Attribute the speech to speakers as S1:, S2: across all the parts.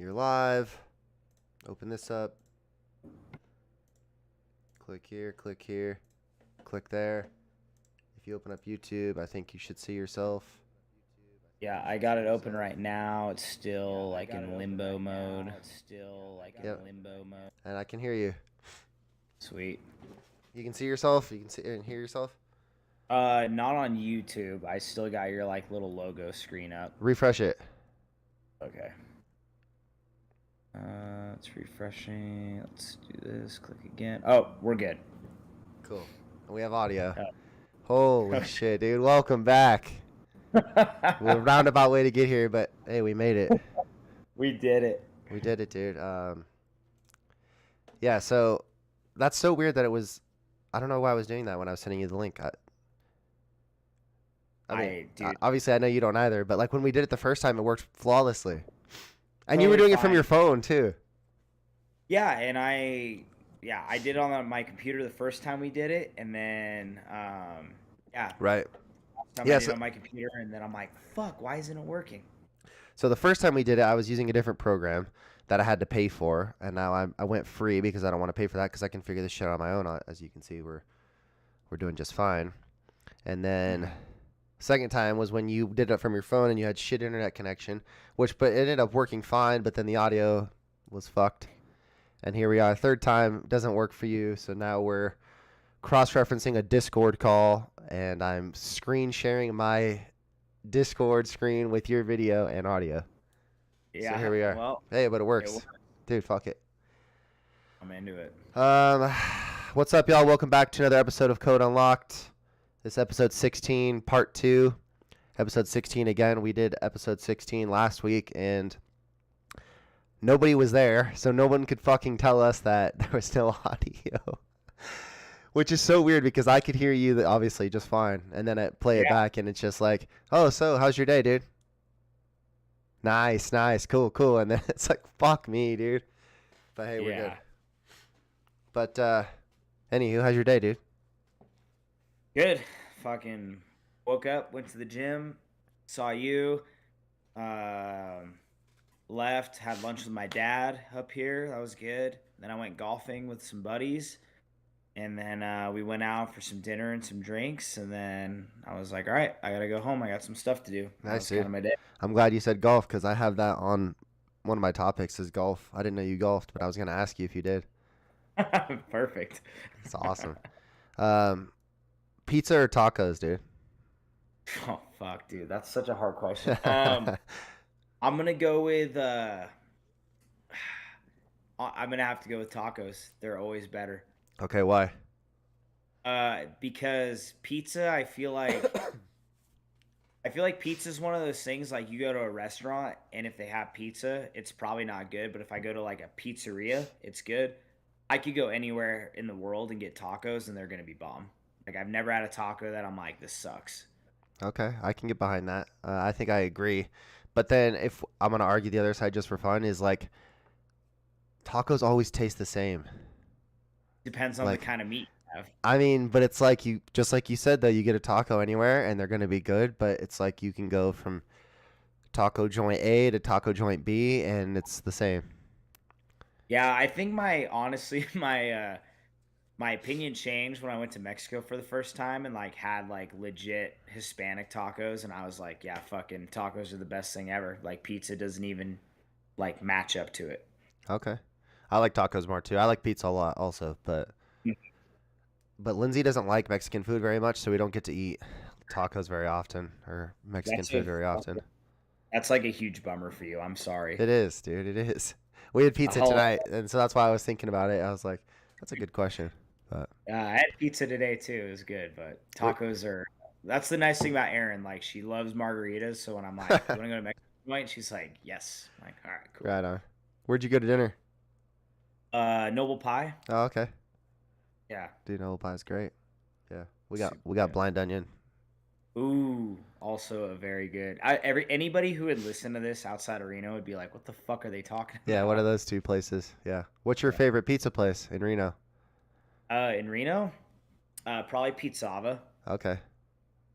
S1: You're live. Open this up. Click here, click here, click there. If you open up YouTube, I think you should see yourself.
S2: Yeah, I got it open right now. It's still like in limbo mode.
S1: And I can hear you.
S2: Sweet.
S1: You can see yourself? You can see and hear yourself?
S2: Not on YouTube. I still got your like little logo screen up.
S1: Refresh it.
S2: Okay. It's refreshing. Let's do this. Click again. Oh, we're good.
S1: Cool. And we have audio.
S2: Oh.
S1: Holy shit, dude. Welcome back. We're a roundabout way to get here, but hey, we made it.
S2: We did it.
S1: We did it, dude. Yeah, so that's so weird that it was. I don't know why I was doing that when I was sending you the link. I mean,
S2: dude,
S1: obviously, I know you don't either, but like when we did it the first time, it worked flawlessly. And you
S2: totally
S1: were doing it
S2: fine.
S1: from your phone too.
S2: Yeah, and I did it on my computer the first time we did it, and then
S1: Right.
S2: I
S1: Yeah,
S2: did it on my computer, and then I'm like, fuck, why isn't it working?
S1: So the first time we did it, I was using a different program that I had to pay for, and now I went free because I don't want to pay for that because I can figure this shit out on my own. As you can see, we're doing just fine. And then second time was when you did it from your phone and you had shit internet connection, but it ended up working fine, but then the audio was fucked. And here we are. Third time doesn't work for you, so now we're cross-referencing a Discord call, and I'm screen sharing my Discord screen with your video and audio.
S2: Yeah.
S1: So here we are.
S2: Well,
S1: hey, but it works. Dude, fuck it.
S2: I'm into it.
S1: What's up, y'all? Welcome back to another episode of Code Unlocked. This episode 16, part 2. Episode 16 again. We did episode 16 last week, and nobody was there, so no one could fucking tell us that there was no audio. Which is so weird because I could hear you obviously just fine, and then I play it back, and it's just like, oh, so how's your day, dude? Nice, cool, and then it's like, fuck me, dude. But hey, we're good. But anywho, how's your day, dude?
S2: Good. Fucking woke up, went to the gym, saw you, left, had lunch with my dad up here. That was good. Then I went golfing with some buddies. And then we went out for some dinner and some drinks, and then I was like, all right, I got to go home. I got some stuff to do.
S1: Nice, dude.
S2: Kind of my day.
S1: I'm glad you said golf because I have that on one of my topics is golf. I didn't know you golfed, but I was going to ask you if you did.
S2: Perfect.
S1: It's awesome. Pizza or tacos, dude?
S2: Oh, fuck, dude. That's such a hard question. I'm going to go with I'm going to have to go with tacos. They're always better.
S1: Okay, why?
S2: Because pizza, I feel like pizza is one of those things like you go to a restaurant and if they have pizza, it's probably not good. But if I go to like a pizzeria, it's good. I could go anywhere in the world and get tacos and they're going to be bomb. Like I've never had a taco that I'm like, this sucks.
S1: Okay, I can get behind that. I think I agree. But then if I'm going to argue the other side just for fun is like tacos always taste the same.
S2: Depends on the kind of meat you have.
S1: I mean, but it's like you, just like you said, though, you get a taco anywhere and they're going to be good, but it's like you can go from taco joint A to taco joint B and it's the same.
S2: Yeah, I think my opinion changed when I went to Mexico for the first time and like had like legit Hispanic tacos, and I was like, yeah, fucking tacos are the best thing ever. Like pizza doesn't even like match up to it.
S1: Okay. I like tacos more too. I like pizza a lot also, but Lindsay doesn't like Mexican food very much, so we don't get to eat tacos very often or Mexican food very often.
S2: That's like a huge bummer for you. I'm sorry.
S1: It is, dude. It is. We had pizza tonight, and so that's why I was thinking about it. I was like, that's a good question. But
S2: I had pizza today too. It was good, but tacos are. That's the nice thing about Erin. Like she loves margaritas, so when I'm like, "You want to go to Mexico?" She's like, "Yes." I'm like, all right, cool.
S1: Right on. Where'd you go to dinner?
S2: Noble Pie.
S1: Oh, okay.
S2: Yeah.
S1: Dude, Noble Pie is great. Yeah, we got Blind Onion.
S2: Ooh, also a very good. Anybody who would listen to this outside of Reno would be like, "What the fuck are they talking about?"
S1: Yeah, what are those two places? Yeah. What's your favorite pizza place in Reno?
S2: In Reno, probably Pizzava.
S1: Okay.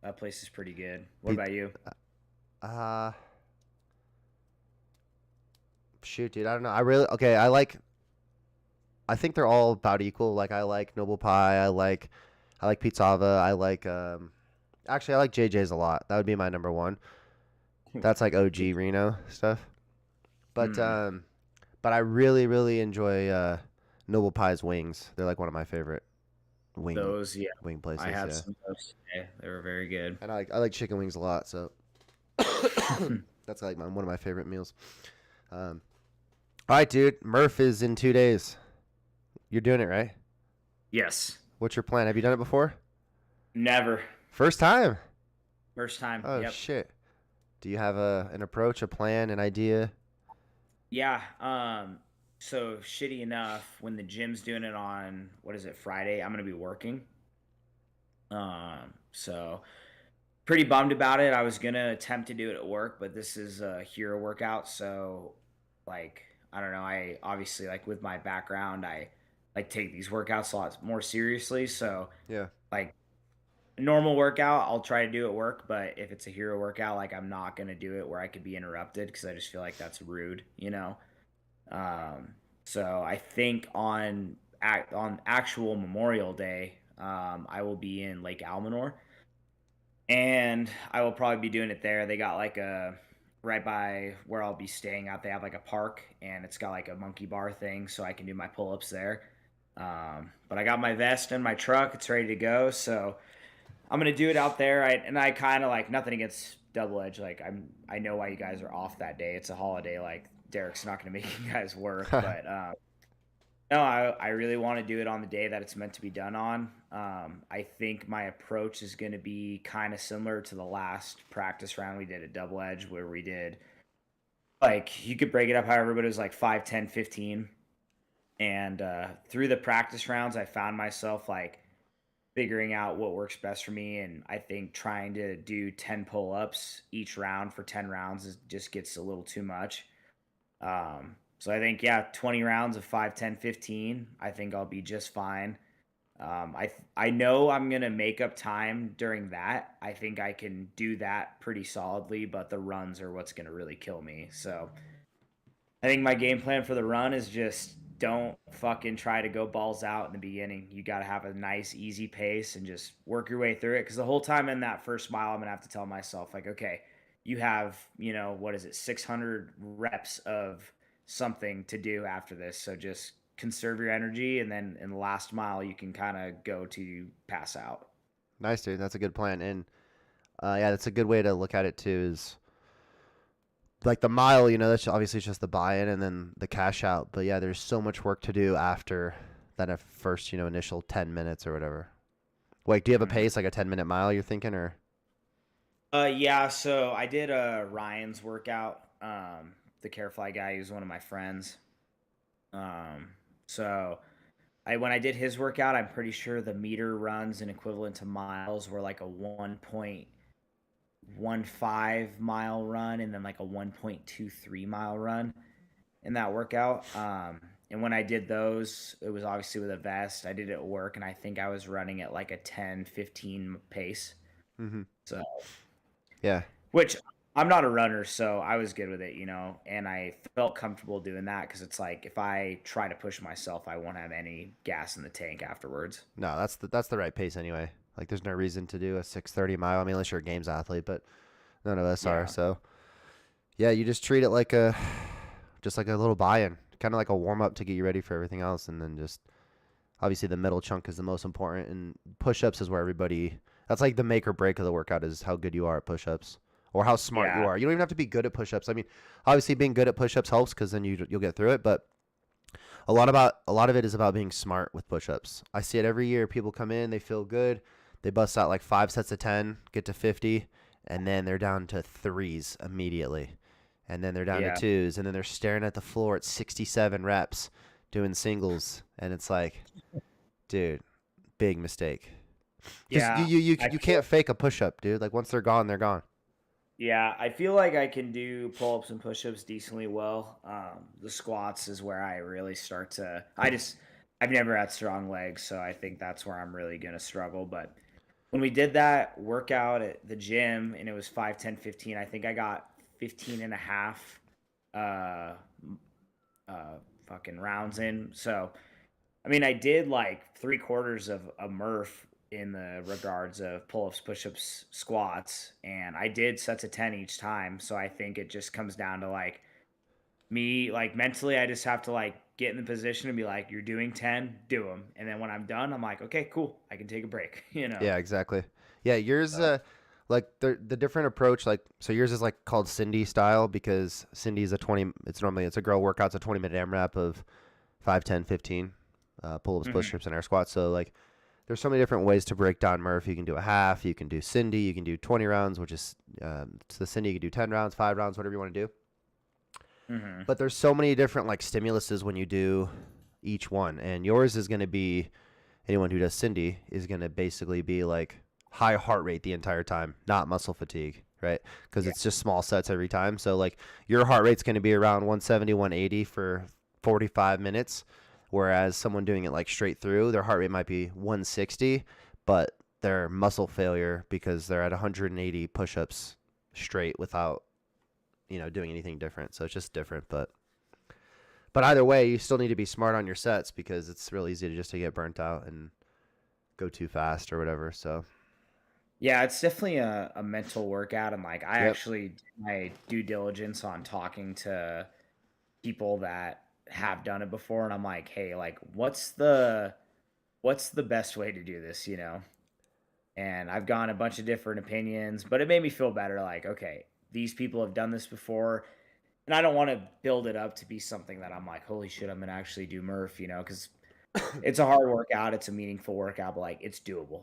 S2: That place is pretty good. What about you?
S1: Shoot, dude, I don't know. I think they're all about equal. Like I like Noble Pie. I like Pizzava. Actually, I like JJ's a lot. That would be my number one. That's like OG Reno stuff. But
S2: Mm,
S1: um, but I really really enjoy Noble Pie's wings. They're like one of my favorite wing
S2: those, yeah.
S1: wing
S2: I
S1: places.
S2: had
S1: Yeah,
S2: some of those today. They were very good.
S1: and I like chicken wings a lot. So that's like one of my favorite meals. Um, all right, dude. Murph is in 2 days. You're doing it, right?
S2: Yes.
S1: What's your plan? Have you done it before?
S2: Never.
S1: First time.
S2: First time.
S1: Oh
S2: Yep.
S1: shit. Do you have an approach, a plan, an idea?
S2: Yeah. So shitty enough, when the gym's doing it on what is it, Friday, I'm gonna be working. So pretty bummed about it. I was gonna attempt to do it at work, but this is a hero workout, so like I don't know. I obviously like with my background, I like take these workouts a lot more seriously. So
S1: Yeah.
S2: like a normal workout, I'll try to do at work, but if it's a hero workout, like I'm not gonna do it where I could be interrupted because I just feel like that's rude, you know. So I think on actual Memorial Day, I will be in Lake Almanor, and I will probably be doing it there. They got like a right by where I'll be staying out. They have like a park, and it's got like a monkey bar thing, so I can do my pull ups there. But I got my vest in my truck; it's ready to go. So I'm gonna do it out there. I kind of like nothing against Double Edge. Like I know why you guys are off that day. It's a holiday. Like Derek's not gonna make you guys work, but no, I really want to do it on the day that it's meant to be done on. I think my approach is going to be kind of similar to the last practice round we did at Double Edge, where we did like you could break it up however, but it was like 5, 10, 15. And through the practice rounds, I found myself like figuring out what works best for me. And I think trying to do 10 pull ups each round for 10 rounds just gets a little too much. So I think, yeah, 20 rounds of 5, 10, 15. I think I'll be just fine. I know I'm gonna make up time during that. I think I can do that pretty solidly, but the runs are what's gonna really kill me. So I think my game plan for the run is just don't fucking try to go balls out in the beginning. You got to have a nice, easy pace and just work your way through it. Because the whole time in that first mile, I'm gonna have to tell myself like, okay, you have what is it, 600 reps of something to do after this. So just conserve your energy, and then in the last mile, you can kind of go to pass out.
S1: Nice, dude. That's a good plan. And yeah, that's a good way to look at it too. Is like the mile, that's obviously just the buy-in and then the cash out. But yeah, there's so much work to do after that at first, initial 10 minutes or whatever. Wait, do you have a
S2: Mhm.
S1: pace like a 10-minute mile you're thinking or?
S2: Yeah. So I did Ryan's workout. The Carefly guy, he was one of my friends. So when I did his workout, I'm pretty sure the meter runs and equivalent to miles were like a 1.15 mile run and then like a 1.23 mile run in that workout. And when I did those, it was obviously with a vest. I did it at work, and I think I was running at like a 10-15 pace.
S1: Mm-hmm.
S2: So
S1: Yeah.
S2: which I'm not a runner, so I was good with it, and I felt comfortable doing that because it's like if I try to push myself, I won't have any gas in the tank afterwards.
S1: No, that's the right pace anyway. Like there's no reason to do a 6:30 mile. I mean, unless you're a games athlete, but none of us are.
S2: Yeah,
S1: So yeah, you just treat it like just like a little buy-in, kind of like a warm up to get you ready for everything else, and then just obviously the middle chunk is the most important, and push-ups is where everybody. That's like the make or break of the workout is how good you are at push-ups or how smart you
S2: yeah,
S1: are. You don't even have to be good at push-ups. I mean, obviously being good at push-ups helps because then you'll get through it, but a lot of it is about being smart with push-ups. I see it every year. People come in, they feel good, they bust out like 5 sets of 10, get to 50, and then they're down to threes immediately, and then they're down to
S2: yeah,
S1: twos, and then they're staring at the floor at 67 reps doing singles, and it's like, dude, big mistake. Because you,
S2: yeah.
S1: you you
S2: I
S1: you
S2: feel
S1: can't fake a push-up, dude. Like once they're gone, they're gone.
S2: Yeah, I feel like I can do pull-ups and push-ups decently well. The squats is where I really start to. I've never had strong legs, so I think that's where I'm really gonna struggle. But when we did that workout at the gym and it was 5, 10, 15, I think I got 15 and a half fucking rounds in. So I mean, I did like 3/4 of a Murph in the regards of pull-ups, push-ups, squats, and I did sets of 10 each time. So I think it just comes down to like me, like mentally, I just have to like get in the position and be like, "You're doing 10, do them." And then when I'm done, I'm like, "Okay, cool, I can take a break."
S1: Yeah, exactly. Yeah, yours like the different approach, like so yours is like called Cindy style because Cindy's a 20, it's a girl workout, it's a 20-minute AMRAP of 5, 10, 15 pull-ups,
S2: Hmm.
S1: push-ups and air squats. So like there's so many different ways to break down Murph. You can do a half, you can do Cindy, you can do 20 rounds, which is it's the Cindy, you can do 10 rounds, 5 rounds, whatever you want to do.
S2: Hmm.
S1: But there's so many different like stimuluses when you do each one. And yours is going to be anyone who does Cindy is going to basically be like high heart rate the entire time, not muscle fatigue, right? Because
S2: Yeah.
S1: it's just small sets every time. So like your heart rate's going to be around 170, 180 for 45 minutes, whereas someone doing it like straight through, their heart rate might be 160, but their muscle failure because they're at 180 push-ups straight without doing anything different. So it's just different, but either way, you still need to be smart on your sets because it's real easy to just to get burnt out and go too fast or whatever. So,
S2: Yeah, it's definitely a mental workout. And like, I
S1: yep.
S2: actually did my due diligence on talking to people that have done it before. And I'm like, hey, like, what's the best way to do this, And I've gotten a bunch of different opinions, but it made me feel better. Like, okay, these people have done this before, and I don't want to build it up to be something that I'm like, holy shit, I'm gonna actually do Murph, because it's a hard workout, it's a meaningful workout, but like it's doable.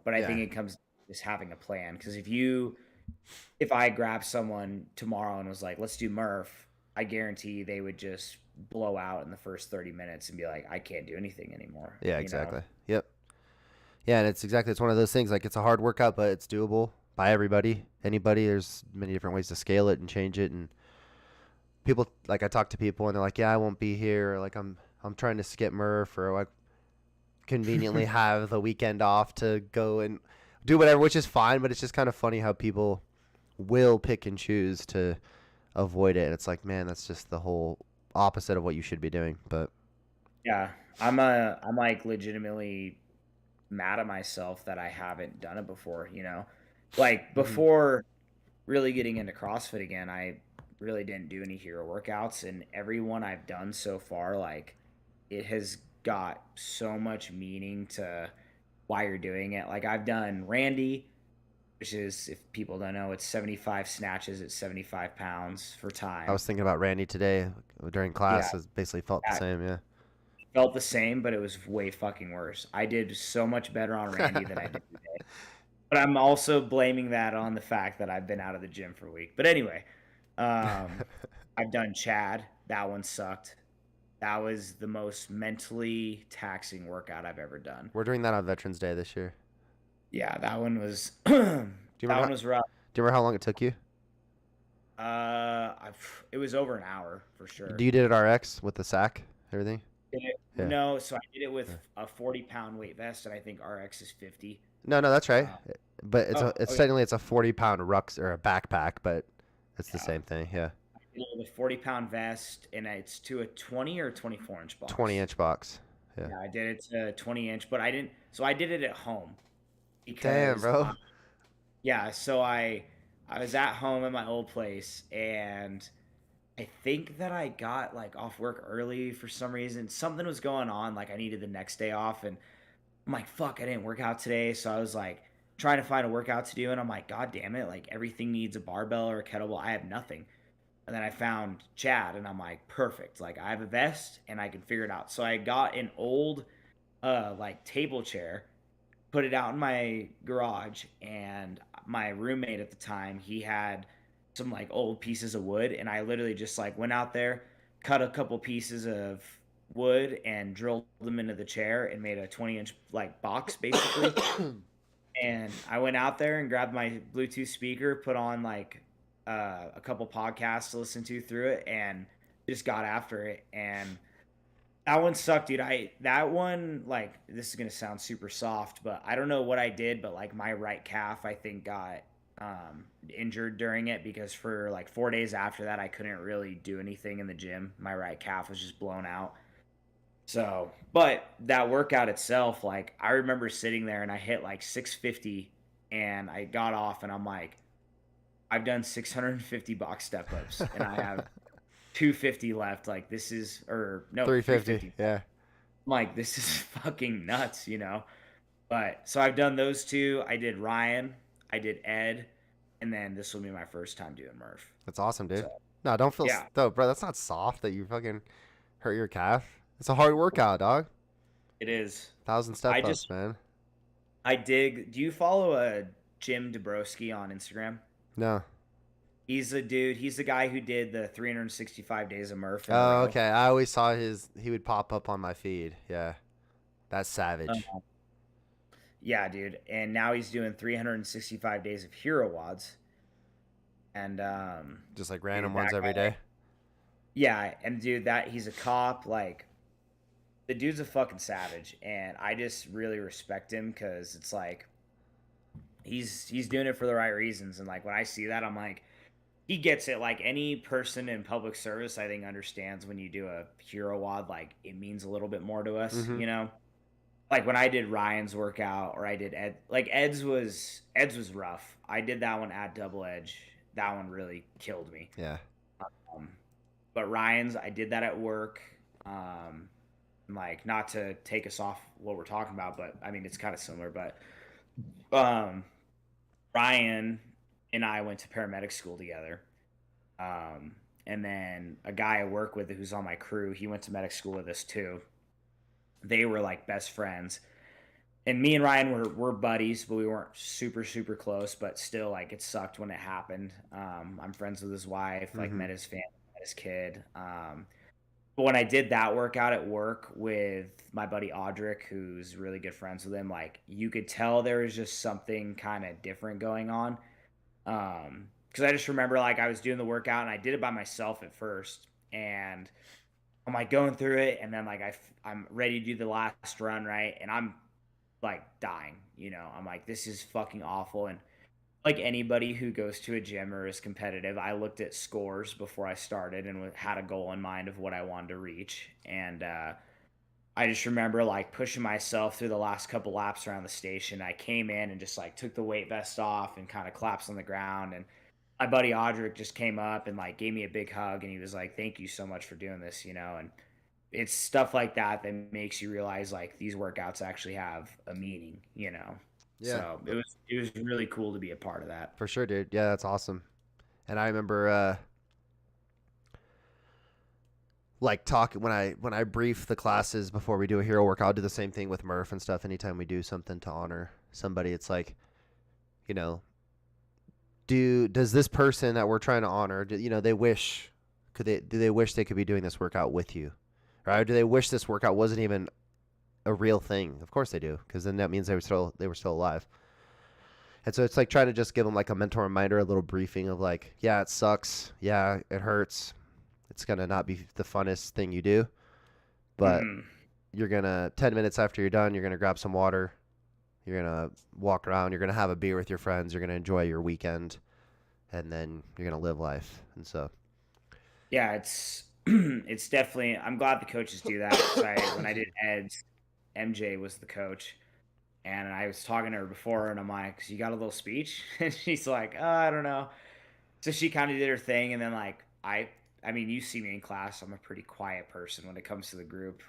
S2: But I
S1: Yeah.
S2: think it comes just having a plan. Because if I grab someone tomorrow and was like, let's do Murph, I guarantee they would just blow out in the first 30 minutes and be like, I can't do anything
S1: Yeah,
S2: anymore.
S1: exactly. Yep. Yeah, and it's one of those things like it's a hard workout, but it's doable by everybody, anybody. There's many different ways to scale it and change it. And people, like I talk to people and they're like, yeah, I won't be here. Or like I'm trying to skip Murph or like conveniently have the weekend off to go and do whatever, which is fine. But it's just kind of funny how people will pick and choose to avoid it. And it's like, man, that's just the whole opposite of what you should be doing. But
S2: Yeah, I'm like legitimately mad at myself that I haven't done it before. Like
S1: hmm
S2: before really getting into CrossFit again, I really didn't do any hero workouts, and every one I've done so far, like it has got so much meaning to why you're doing it. Like I've done Randy, which is, if people don't know, it's 75 snatches at 75 pounds for
S1: I
S2: time.
S1: was thinking about Randy today during
S2: Yeah,
S1: class. It basically felt the same.
S2: felt the same, but it was way fucking worse. I did so much better on Randy than I
S1: Yeah.
S2: did today. But I'm also blaming that on the fact that I've been out of the gym for a week. But anyway, um, I've done Chad. That one sucked. That was the most mentally taxing workout I've ever done.
S1: We're doing that on Veterans Day this year.
S2: Yeah, that one was that
S1: Do you remember
S2: one was rough.
S1: do you remember how long it took you?
S2: It was over an hour for
S1: Do
S2: sure.
S1: you did it RX with the sack, everything? Yeah.
S2: No, so I did it
S1: Yeah.
S2: with a 40-pound weight vest, and I think RX is 50.
S1: No, no, that's right.
S2: Uh,
S1: But it's
S2: okay,
S1: technically it's a 40-pound rucks or a backpack, but it's the
S2: yeah.
S1: same thing. Yeah.
S2: Did it with a 40-pound vest, and it's to a 20 or 24-inch
S1: 20
S2: box.
S1: inch box. Yeah.
S2: Yeah, I did it to 20-inch, but I didn't. So I did it at home
S1: Damn,
S2: because,
S1: bro.
S2: yeah. So I was at home at my old place, and I think that I got like off work early for some reason. Something was going on, like I needed the next day off, and I'm like, fuck, I didn't work out today. So I was like trying to find a workout to do, and I'm like, God damn it, like everything needs a barbell or a kettlebell. I have nothing. And then I found Chad, and I'm like, perfect. Like I have a vest and I can figure it out. So I got an old like table chair, put it out in my garage, and my roommate at the time, he had some like old pieces of wood, and I literally just like went out there, cut a couple pieces of wood and drilled them into the chair and made a 20-inch like box basically. And I went out there and grabbed my Bluetooth speaker, put on like a couple podcasts to listen to through it, and just got after it. And that one sucked, dude. That one, like, this is gonna sound super soft, but I don't know what I did, but like my right calf, I think got injured during it because for like 4 days after that, I couldn't really do anything in the gym. My right calf was just blown out. So, but that workout itself, like I remember sitting there and I hit like 650 and I got off and I'm like, I've done 650 box step ups and I have 250 left. Like this is, or no,
S1: 350.
S2: 350.
S1: Yeah.
S2: I'm like, this is fucking nuts, But so I've done those two. I did Ryan, I did Ed, and then this will be my first time doing Murph.
S1: That's awesome, dude.
S2: So
S1: No, don't feel
S2: yeah,
S1: no, bro. That's not soft that you fucking hurt your calf. It's a hard workout, dog.
S2: it is.
S1: 1,000
S2: I
S1: step ups,
S2: just
S1: man.
S2: I dig. Do you follow Jim Dabrowski on Instagram?
S1: No.
S2: He's a dude. He's the guy who did the 365 days of Murph in a
S1: Oh,
S2: row.
S1: okay. I always saw his. He would pop up on my feed. Yeah, that's savage.
S2: Um, yeah, dude. And now he's doing 365 days of hero wads. And
S1: Just like random
S2: dude,
S1: ones
S2: that
S1: every
S2: guy,
S1: day.
S2: yeah, and dude, that he's a cop. Like the dude's a fucking savage, and I just really respect him because it's like he's doing it for the right reasons. And like when I see that, I'm like, he gets it. Like any person in public service, I think understands when you do a hero wad, like it means a little bit more to us,
S1: Mm-hmm.
S2: Like when I did Ryan's workout or I did Ed, like Ed's was rough. I did that one at Double Edge. That one really killed me.
S1: Yeah.
S2: Um, but Ryan's, I did that at work. Like not to take us off what we're talking about, but I mean it's kind of similar. But um, Ryan and I went to paramedic school together. And then a guy I work with who's on my crew, he went to medic school with us too. They were like best friends. And me and Ryan were buddies, but we weren't super, super close, but still like it sucked when it happened. I'm friends with his wife, like
S1: Mm-hmm.
S2: met his family, met his kid. But when I did that workout at work with my buddy Audric, who's really good friends with him, like you could tell there was just something kind of different going on. Because I just remember like I was doing the workout and I did it by myself at first, and I'm like going through it, and then like I'm ready to do the last run, right, and I'm like dying, I'm like this is fucking awful, and like anybody who goes to a gym or is competitive, I looked at scores before I started and had a goal in mind of what I wanted to reach, and I just remember like pushing myself through the last couple laps around the station. I came in and just like took the weight vest off and kind of collapsed on the ground, and my buddy Audric just came up and like gave me a big hug and he was like, "Thank you so much for doing this," and it's stuff like that that makes you realize like these workouts actually have a meaning.
S1: Yeah,
S2: So it was really cool to be a part of that.
S1: for sure, dude. Yeah, that's awesome. And I remember, like talking when I brief the classes before we do a hero workout. I'll do the same thing with Murph and stuff. Anytime we do something to honor somebody, it's like, you know, does this person that we're trying to honor, they wish do they wish they could be doing this workout with you, right? Or do they wish this workout wasn't even a real thing? Of course they do, because then that means they were still alive. And so it's like trying to just give them like a mental reminder, a little briefing of like, yeah, it sucks, yeah, it hurts, it's gonna not be the funnest thing you do, but
S2: Hmm.
S1: you're gonna 10 minutes after you're done, you're gonna grab some water, you're gonna walk around, you're gonna have a beer with your friends, you're gonna enjoy your weekend, and then you're gonna live life. And so,
S2: Yeah, it's it's definitely. I'm glad the coaches do that. 'Cause when I did Ed's, MJ was the coach, and I was talking to her before, and I'm like, "So you got a little speech?" And she's like, I don't know." So she kind of did her thing, and then like I mean, you see me in class. I'm a pretty quiet person when it comes to the group.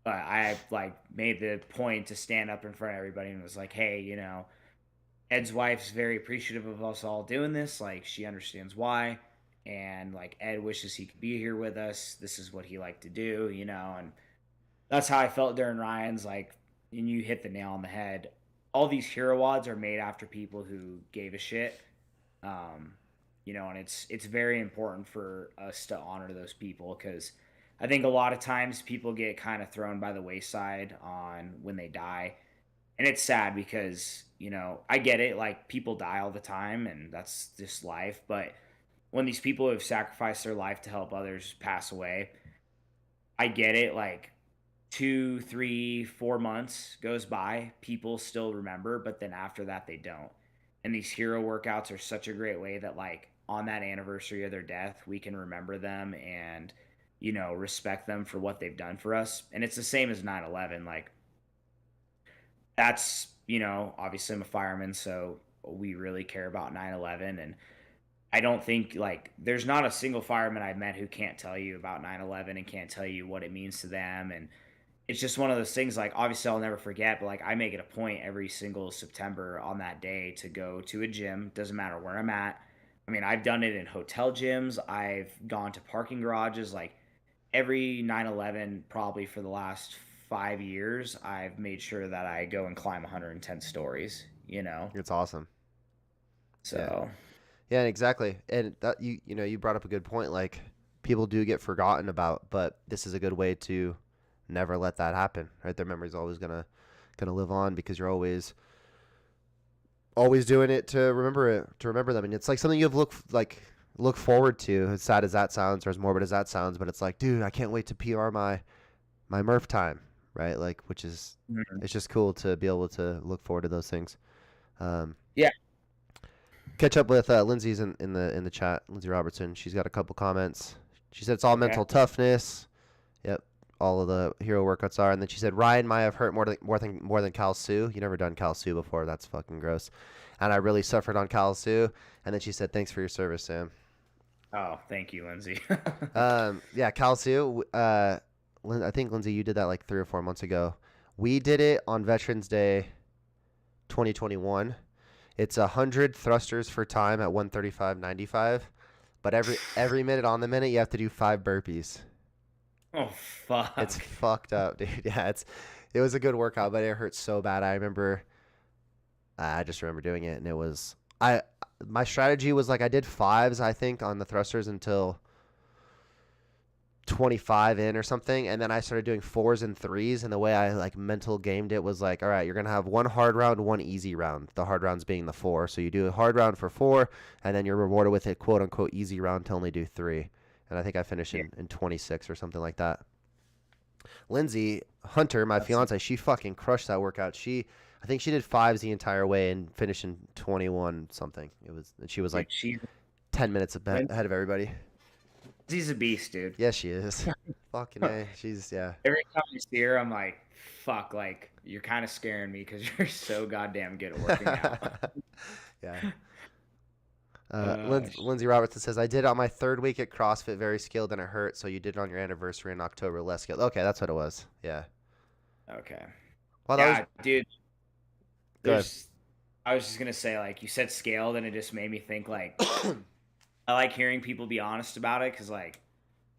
S2: But I like made the point to stand up in front of everybody and was like, "Hey, Ed's wife's very appreciative of us all doing this. Like, she understands why. And, like, Ed wishes he could be here with us. This is what he liked to do. And that's how I felt during Ryan's. Like, and you hit the nail on the head. All these hero wads are made after people who gave a shit. Um, and it's very important for us to honor those people because I think a lot of times people get kind of thrown by the wayside on when they die, and it's sad because I get it, like people die all the time and that's just life, but when these people who have sacrificed their life to help others pass away, I get it, like 2, 3, 4 months goes by, people still remember, but then after that they don't. And these hero workouts are such a great way that, like, on that anniversary of their death, we can remember them and, respect them for what they've done for us. And it's the same as 9/11. Like, that's, obviously I'm a fireman, so we really care about 9/11. And I don't think, like, there's not a single fireman I've met who can't tell you about 9/11 and can't tell you what it means to them. And it's just one of those things, like, obviously I'll never forget, but like I make it a point every single September on that day to go to a gym. Doesn't matter where I'm at. I mean, I've done it in hotel gyms, I've gone to parking garages, like every 9/11 probably for the last 5 years, I've made sure that I go and climb 110 stories,
S1: It's awesome. Yeah.
S2: So
S1: Yeah, exactly. And that you brought up a good point. Like people do get forgotten about, but this is a good way to never let that happen. Right? Their memory's always gonna live on because you're always doing it to remember them. And it's like something you've look forward to. As sad as that sounds, or as morbid as that sounds, but it's like, dude, I can't wait to PR my Murph time. Right? Like, which is
S2: Mhm.
S1: it's just cool to be able to look forward to those things. Um,
S2: Yeah.
S1: Catch up with Lindsay's in the chat. Lindsay Robertson. She's got a couple comments. She said it's all
S2: Okay.
S1: mental toughness. Yep, all of the hero workouts are. And then she said Ryan might have hurt more than Cal Sue. You never done Cal Sue before. That's fucking gross. And I really suffered on Cal Sue. And then she said thanks for your service, Sam.
S2: Oh, thank you, Lindsay.
S1: Yeah, Cal Sue. I think Lindsay, you did that like 3 or 4 months ago. We did it on Veterans Day, 2021. It's 100 thrusters for time at 135.95, but every minute on the minute you have to do 5 burpees.
S2: Oh,
S1: It's
S2: fuck.
S1: fucked up, dude. Yeah, it was a good workout, but it hurt so bad. I just remember doing it, and it was I my strategy was like I did fives, I think, on the thrusters until 25 in or something, and then I started doing fours and threes, and the way I like mental gamed it was like, all right, you're gonna have one hard round, one easy round, the hard rounds being the four. So you do a hard round for four, and then you're rewarded with a quote unquote easy round to only do three. And I think I finished
S2: Yeah,
S1: in 26 or something like that. Lindsay Hunter, my
S2: that's
S1: fiance, she fucking crushed that workout. I think she did fives the entire way and finished in 21 something. And she was
S2: dude,
S1: like 10 minutes ahead of everybody.
S2: Lindsay's a beast, dude.
S1: Yes, she is. Fucking A. Yeah.
S2: Every time I see her, I'm like, fuck, like, you're kind of scaring me because you're so goddamn good at working out.
S1: Yeah.
S2: Uh,
S1: Lindsay Robertson says, I did it on my 3rd week at CrossFit, very skilled, and it hurt. So you did it on your anniversary in October, less skilled. Okay, that's what it was. Yeah.
S2: okay.
S1: Well, that was
S2: Yeah, dude,
S1: good.
S2: I was just gonna say, like, you said scaled, and it just made me think, like, I like hearing people be honest about it because, like,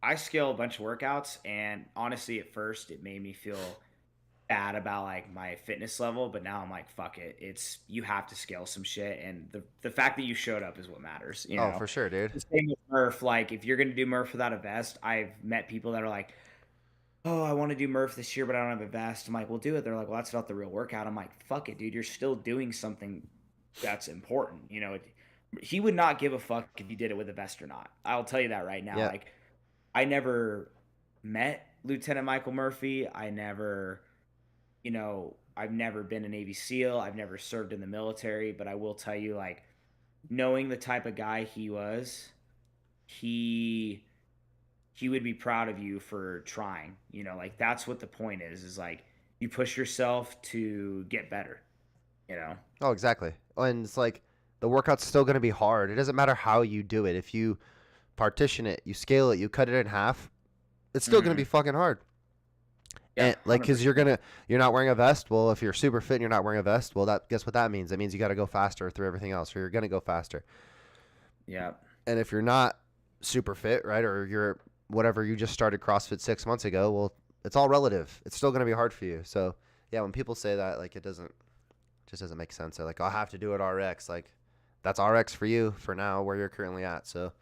S2: I scale a bunch of workouts, and honestly, at first, it made me feel bad about like my fitness level, but now I'm like, fuck it. It's you have to scale some shit, and the fact that you showed up is what matters.
S1: Oh, for sure, dude.
S2: The same with Murph. Like, if you're gonna do Murph without a vest, I've met people that are like, oh, I want to do Murph this year, but I don't have a vest. I'm like, well, do it. They're like, well, that's not the real workout. I'm like, fuck it, dude. You're still doing something that's important. He would not give a fuck if you did it with a vest or not. I'll tell you that right now.
S1: Yeah.
S2: Like, I never met Lieutenant Michael Murphy. I've never been a Navy SEAL. I've never served in the military, but I will tell you, like, knowing the type of guy he was, he he would be proud of you for trying. Like, that's what the point is like you push yourself to get better, you know.
S1: Oh, exactly. And it's like the workout's still going to be hard. It doesn't matter how you do it. If you partition it, you scale it, you cut it in half, it's still going to be
S2: Mhm.
S1: fucking hard.
S2: Yeah,
S1: And like, cause
S2: 100%.
S1: you're not wearing a vest. Well, if you're super fit and you're not wearing a vest, well, guess what that means? That means you got to go faster through everything else, or you're gonna go faster.
S2: Yeah.
S1: And if you're not super fit, right, or you're whatever, you just started CrossFit 6 months ago, well, it's all relative. It's still gonna be hard for you. So yeah, when people say that, like, just doesn't make sense. They're like, I'll have to do it RX. Like, that's RX for you for now, where you're currently at. So,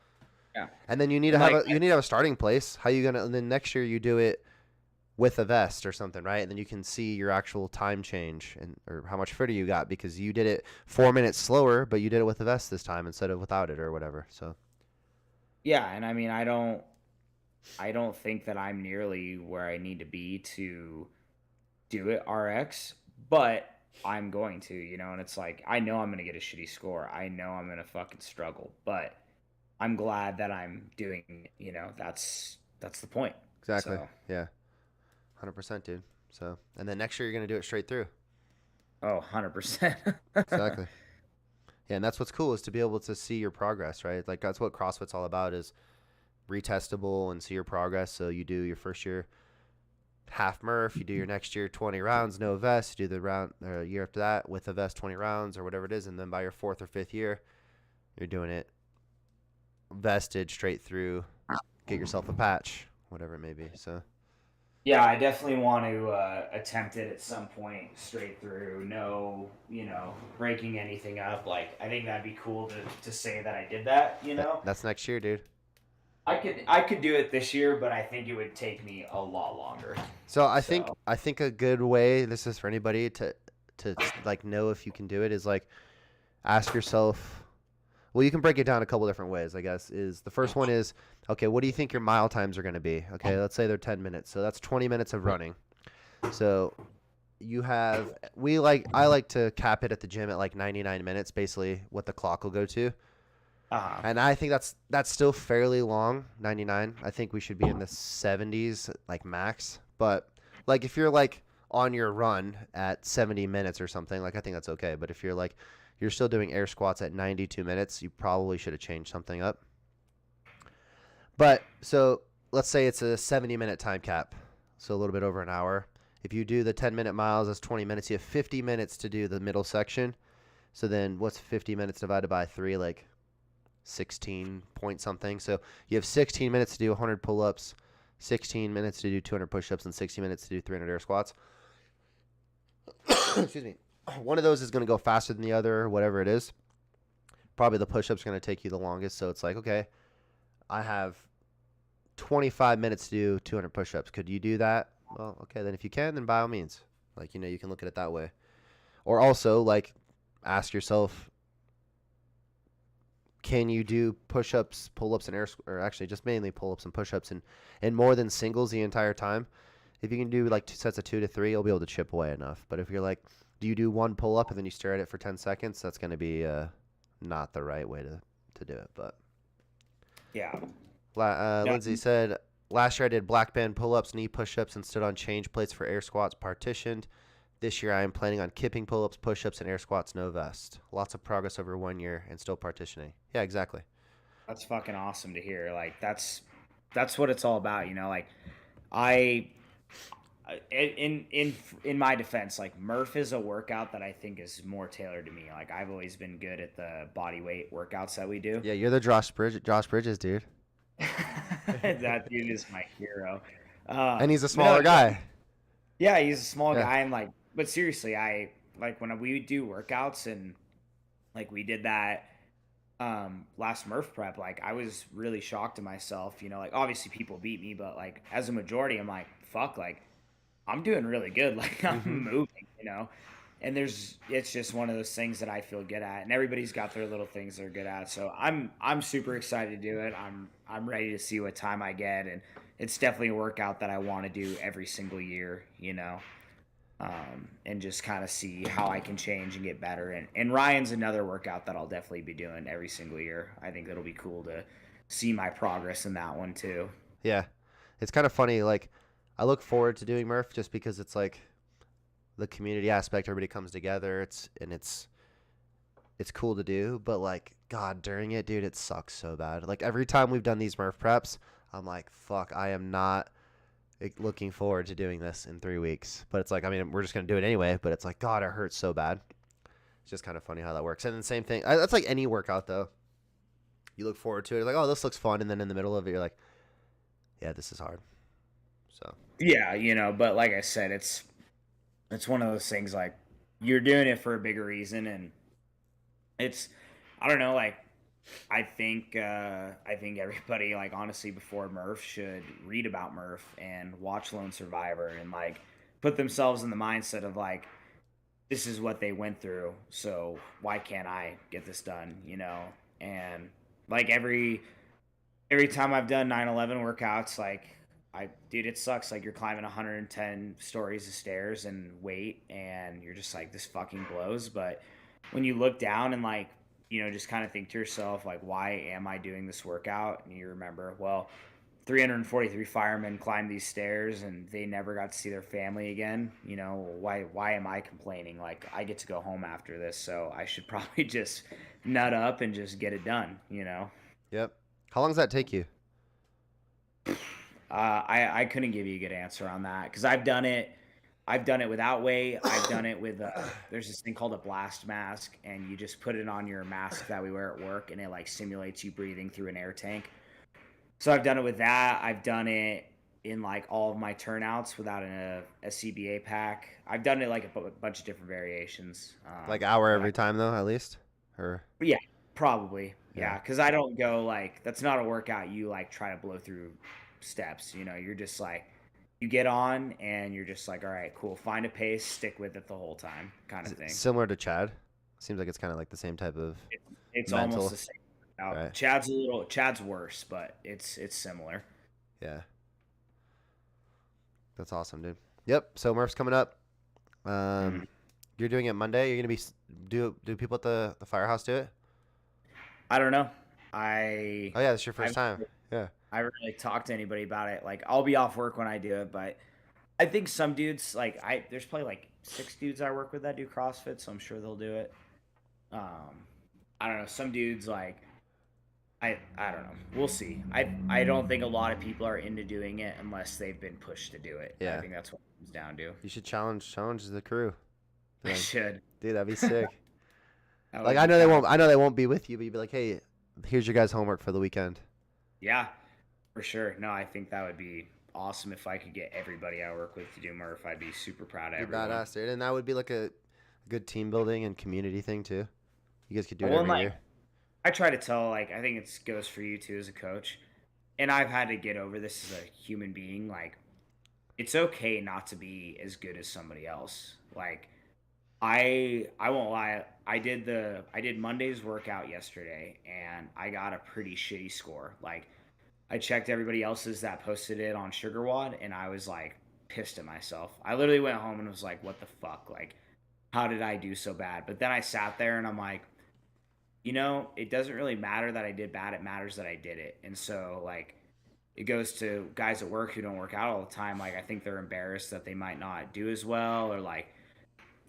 S2: Yeah.
S1: and then you need to
S2: And
S1: have
S2: like,
S1: a starting place. How you gonna? And then next year you do it with a vest or something, right? And then you can see your actual time change or how much fitter you got because you did it 4 minutes slower, but you did it with a vest this time instead of without it or whatever. So
S2: yeah, and I mean, I don't think that I'm nearly where I need to be to do it RX, but I'm going to, and it's like I know I'm gonna get a shitty score. I know I'm gonna fucking struggle, but I'm glad that I'm doing it, that's the point.
S1: Exactly.
S2: So,
S1: Yeah. 100%, dude. So, and then next year you're gonna do it straight through.
S2: oh, 100%.
S1: Exactly. Yeah, and that's what's cool is to be able to see your progress, right? Like that's what CrossFit's all about is retestable and see your progress. So you do your first year half Murph, you do your next year 20 rounds, no vest, you do the round year after that with a vest 20 rounds or whatever it is, and then by your fourth or fifth year, you're doing it vested straight through, get yourself a patch, whatever it may be. So
S2: Yeah, I definitely want to attempt it at some point straight through. No, breaking anything up. Like, I think that'd be cool to say that I did that.
S1: that's next year, dude.
S2: I could do it this year, but I think it would take me a lot longer.
S1: So
S2: So,
S1: I think a good way, this is for anybody to like know if you can do it, is like ask yourself. Well, you can break it down a couple different ways, I guess. Is the first one is, okay, what do you think your mile times are going to be? Okay, let's say they're 10 minutes. So that's 20 minutes of running. So I like to cap it at the gym at like 99 minutes, basically what the clock will go to.
S2: uh,
S1: And I think that's still fairly long, 99. I think we should be in the 70s like max. But like if you're like on your run at 70 minutes or something, like I think that's okay. But if you're like you're still doing air squats at 92 minutes, you probably should have changed something up. But so let's say it's a 70-minute time cap, so a little bit over an hour. If you do the 10-minute miles, that's 20 minutes. You have 50 minutes to do the middle section. So then what's 50 minutes divided by 3? Like 16 point something. So you have 16 minutes to do 100 pull-ups, 16 minutes to do 200 push-ups, and 60 minutes to do 300 air squats. Excuse me. One of those is going to go faster than the other, whatever it is. Probably the push-ups going to take you the longest. So it's like, okay, I have 25 minutes to do 200 push-ups. Could you do that? Well, okay, then if you can, then by all means. Like, you can look at it that way. Or also, like, ask yourself, can you do push-ups, pull-ups, and or actually just mainly pull-ups and push-ups and more than singles the entire time? If you can do like 2 sets of 2 to 3, you'll be able to chip away enough. But if you're like, do you do one pull-up and then you stare at it for 10 seconds? That's going to be not the right way to do it. But
S2: yeah. No,
S1: Lindsay said, last year I did black band pull-ups, knee push-ups, and stood on change plates for air squats partitioned. This year I am planning on kipping pull-ups, push-ups, and air squats, no vest. Lots of progress over 1 year and still partitioning. Yeah, exactly.
S2: that's fucking awesome to hear. Like, that's what it's all about. Like, I in my defense, like Murph is a workout that I think is more tailored to me. Like, I've always been good at the body weight workouts that we do.
S1: Yeah, you're the Josh Bridges, dude.
S2: That dude is my hero.
S1: And he's a
S2: But no,
S1: smaller guy.
S2: yeah, he's a small
S1: Yeah.
S2: guy, and like, but seriously, I like when we do workouts, and like we did that last Murph prep. Like, I was really shocked at myself. Like, obviously people beat me, but like as a majority, I'm like, fuck, like I'm doing really good. Like, I'm
S1: Hmm.
S2: moving. And it's just one of those things that I feel good at, and everybody's got their little things they're good at. So I'm super excited to do it. I'm ready to see what time I get, and it's definitely a workout that I want to do every single year. And just kind of see how I can change and get better. And Ryan's another workout that I'll definitely be doing every single year. I think it'll be cool to see my progress in that one too.
S1: Yeah. It's kind of funny. Like, I look forward to doing Murph just because it's like the community aspect. Everybody comes together. It's cool to do. But like, God, during it, dude, it sucks so bad. Like every time we've done these Murph preps, I'm like, fuck, I am not looking forward to doing this in 3 weeks. But it's like, I mean, we're just gonna do it anyway. But it's like, God, it hurts so bad. It's just kind of funny how that works. And then same thing. That's like any workout though. You look forward to it. Like, oh, this looks fun, and then in the middle of it, you're like, yeah, this is hard. So
S2: Yeah, but like I said, it's one of those things, like, you're doing it for a bigger reason, and it's, I don't know, like, I think everybody, like, honestly, before Murph should read about Murph and watch Lone Survivor, and like put themselves in the mindset of like, this is what they went through, so why can't I get this done? And like every time I've done 9/11 workouts, like, Dude, it sucks. Like you're climbing 110 stories of stairs and weight, and you're just like, this fucking blows. But when you look down and like, just kind of think to yourself, like, why am I doing this workout? And you remember, well, 343 firemen climbed these stairs and they never got to see their family again. Why am I complaining? Like I get to go home after this, so I should probably just nut up and just get it done.
S1: Yep. How long does that take you?
S2: I couldn't give you a good answer on that because I've done it. I've done it without weight. I've done it with there's this thing called a blast mask, and you just put it on your mask that we wear at work, and it like simulates you breathing through an air tank. So I've done it with that. I've done it in like all of my turnouts without a CBA pack. I've done it like a bunch of different variations.
S1: Like hour
S2: But
S1: every time though, at least? Or
S2: yeah, probably.
S1: yeah.
S2: Yeah, because I don't go like that's not a workout you like try to blow through steps. You're just like you get on and you're just like, all right, cool. Find a pace, stick with it the whole time, kind
S1: Is
S2: of
S1: it
S2: thing.
S1: similar to Chad? Seems like it's kind of like the same type of
S2: It's
S1: mental.
S2: almost the same. Now,
S1: Right.
S2: Chad's worse, but it's similar.
S1: Yeah. That's awesome, dude. Yep. So Murph's coming up.
S2: Mhm.
S1: You're doing it Monday. You're gonna be do people at the firehouse do it?
S2: I don't know. I
S1: Oh yeah, that's your first
S2: I've
S1: time. Yeah.
S2: I haven't really talked to anybody about it. Like I'll be off work when I do it, but I think some dudes like there's probably like 6 dudes I work with that do CrossFit, so I'm sure they'll do it. Um I don't know. Some dudes like I don't know. We'll see. I don't think a lot of people are into doing it unless they've been pushed to do it. I
S1: Yeah.
S2: think that's what it comes down to.
S1: You should challenge the crew. Be
S2: I
S1: like,
S2: should.
S1: dude, that'd be sick.
S2: That
S1: Like
S2: would be
S1: I know they won't be with you, but you'd be like, hey, here's your guys' homework for the weekend.
S2: Yeah, for sure. No, I think that would be awesome if I could get everybody I work with to do Murph. I'd be super proud of
S1: Be
S2: everyone.
S1: badass, dude. And that would be like a good team building and community thing too. You guys could do it
S2: Well, and
S1: every
S2: like
S1: year.
S2: I try to tell, like I think it goes for you too as a coach, and I've had to get over this as a human being. Like it's okay not to be as good as somebody else. Like I won't lie. I did Monday's workout yesterday, and I got a pretty shitty score. Like I checked everybody else's that posted it on SugarWOD, and I was like pissed at myself. I literally went home and was like, "What the fuck? Like, how did I do so bad?" But then I sat there and I'm like, it doesn't really matter that I did bad. It matters that I did it. And so like, it goes to guys at work who don't work out all the time. Like, I think they're embarrassed that they might not do as well, or like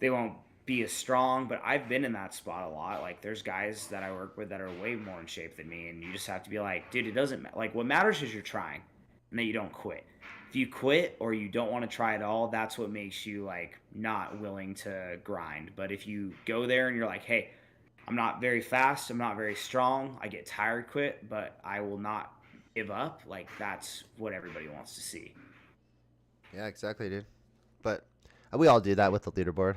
S2: they won't be as strong. But I've been in that spot a lot. Like there's guys that I work with that are way more in shape than me, and you just have to be like, dude, it doesn't like what matters is you're trying and that you don't quit. If you quit or you don't want to try at all, that's what makes you like not willing to grind. But if you go there and you're like, hey, I'm not very fast, I'm not very strong, I get tired quick, but I will not give up, like that's what everybody wants to see.
S1: Yeah, exactly, dude. But we all do that with the leaderboard.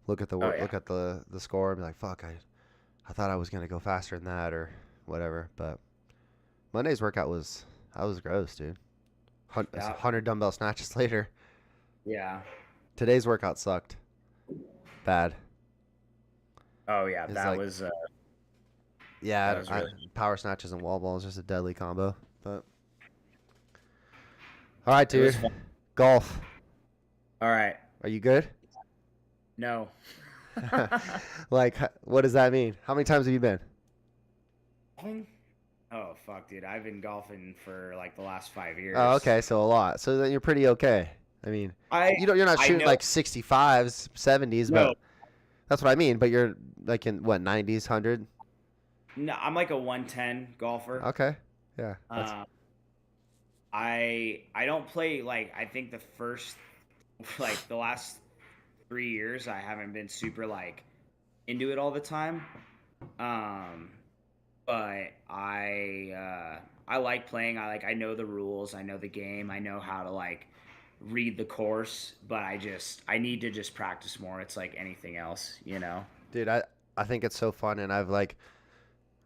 S1: Look at the
S2: Oh yeah.
S1: look at the score and be like, fuck, I thought I was gonna go faster than that or whatever. But Monday's workout was gross, dude.
S2: Yeah.
S1: 100 dumbbell snatches later.
S2: Yeah.
S1: Today's workout sucked. Bad.
S2: Oh yeah,
S1: It's
S2: that
S1: like
S2: was
S1: yeah,
S2: that was really
S1: power snatches and wall balls just a deadly combo. But all right,
S2: it was
S1: dude.
S2: fun.
S1: Golf.
S2: All right.
S1: Are you good?
S2: No.
S1: Like, what does that mean? How many times have you been?
S2: Oh fuck, dude! I've been golfing for like the last 5 years.
S1: Oh, okay, so a lot. So then you're pretty okay. I mean,
S2: I
S1: you're not
S2: I
S1: shooting
S2: know.
S1: like 65s, 70s,
S2: No,
S1: but that's what I mean. But you're like in what 90s, 100?
S2: no, I'm like a 110 golfer.
S1: Okay, yeah, that's
S2: Um, I don't play like I think the first like the last 3 years I haven't been super like into it all the time. Um, but I like playing. I know the rules. I know the game. I know how to like read the course. But I need to just practice more. It's like anything else.
S1: dude. I think it's so fun, and I've like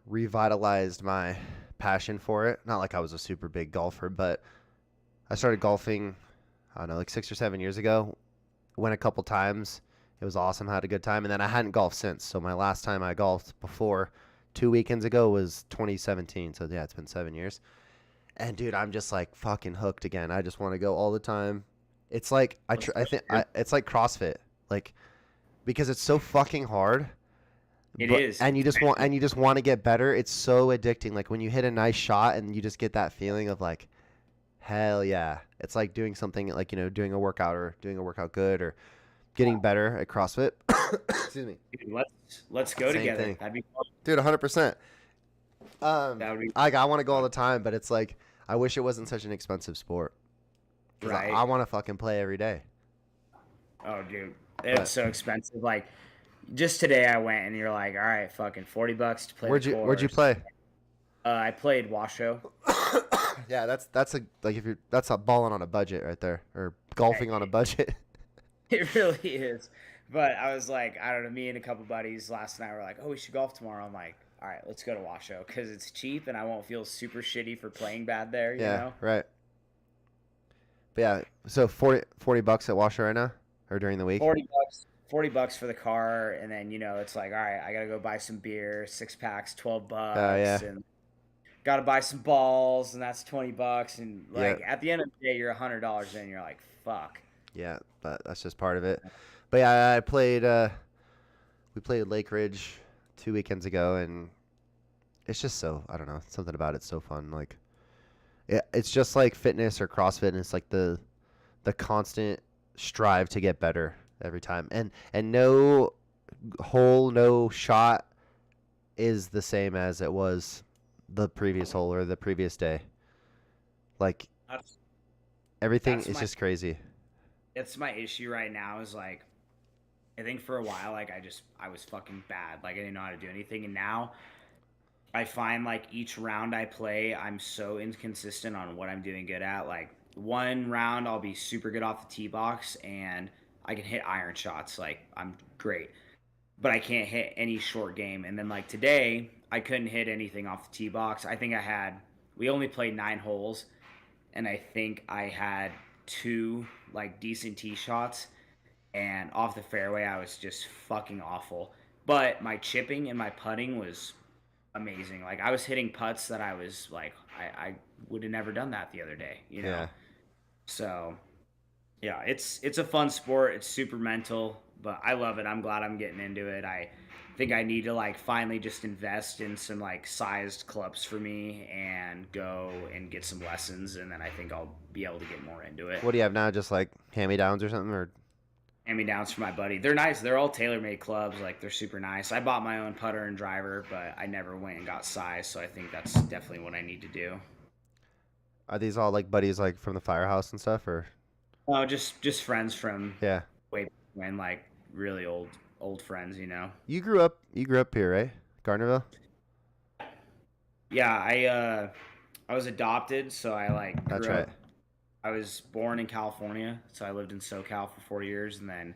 S1: revitalized my passion for it. Not like I was a super big golfer, but I started golfing. I don't know, like 6 or 7 years ago. Went a couple times. It was awesome. Had a good time, and then I hadn't golfed since. So my last time I golfed before 2 weekends ago was 2017. So yeah, it's been 7 years. And dude, I'm just like fucking hooked again. I just want to go all the time. It's like it's like CrossFit, like because it's so fucking hard.
S2: It
S1: But
S2: is.
S1: and you just want to get better. It's so addicting. Like when you hit a nice shot and you just get that feeling of like, hell yeah. It's like doing something like, doing a workout or doing a workout good or getting better at CrossFit. Excuse me.
S2: Dude, let's go
S1: Same
S2: together.
S1: thing.
S2: That'd be fun.
S1: Dude, 100%.
S2: That would be
S1: I want to go all the time, but it's like I wish it wasn't such an expensive sport. 'Cause
S2: right.
S1: I want to fucking play every day.
S2: Oh, dude, it's so expensive. Like, just today I went and you're like, all right, fucking $40 to play.
S1: Where'd you play?
S2: I played Washoe.
S1: Yeah, that's a balling on a budget right there, or golfing on a budget.
S2: It really is. But I was like, I don't know, me and a couple buddies last night were like, oh, we should golf tomorrow. I'm like, all right, let's go to Washoe because it's cheap and I won't feel super shitty for playing bad there, you know?
S1: Right. But yeah, so $40 at Washer right now, or during the week.
S2: $40 for the car, and then it's like, all right, I gotta go buy some beer, 6 packs, $12,
S1: Yeah.
S2: and gotta buy some balls, and that's $20, and like at the end of the day, you're $100 in, you're like, fuck.
S1: Yeah, but that's just part of it. But yeah, I played. We played Lake Ridge 2 weekends ago, and it's just so, I don't know, something about it's so fun. Like, it's just like fitness or CrossFit, and it's like the constant strive to get better every time, and no hole, no shot is the same as it was the previous hole or the previous day. Like everything is just crazy.
S2: That's my issue right now is like, I think for a while, like I was fucking bad. Like I didn't know how to do anything. And now I find like each round I play, I'm so inconsistent on what I'm doing good at. Like one round I'll be super good off the tee box and I can hit iron shots. Like I'm great, but I can't hit any short game. And then like today I couldn't hit anything off the tee box. I think we only played 9 holes and I think I had 2 like decent tee shots, and off the fairway I was just fucking awful. But my chipping and my putting was amazing. Like I was hitting putts that I was like, I would have never done that the other day,
S1: Yeah.
S2: So yeah, it's a fun sport. It's super mental, but I love it. I'm glad I'm getting into it. I think I need to like finally just invest in some like sized clubs for me and go and get some lessons, and then I think I'll be able to get more into it.
S1: What do you have now? Just like hand-me-downs or something, or
S2: Hand-me-downs for my buddy. They're nice. They're all tailor-made clubs. Like they're super nice. I bought my own putter and driver, but I never went and got size, so I think that's definitely what I need to do.
S1: are these all like buddies like from the firehouse and stuff, or?
S2: Oh, just friends from
S1: Yeah.
S2: way back when, like really old friends,
S1: You grew up here, right? Gardnerville?
S2: Yeah, I was adopted, so I like grew
S1: That's
S2: up.
S1: right.
S2: I was born in California, so I lived in SoCal for 4 years, and then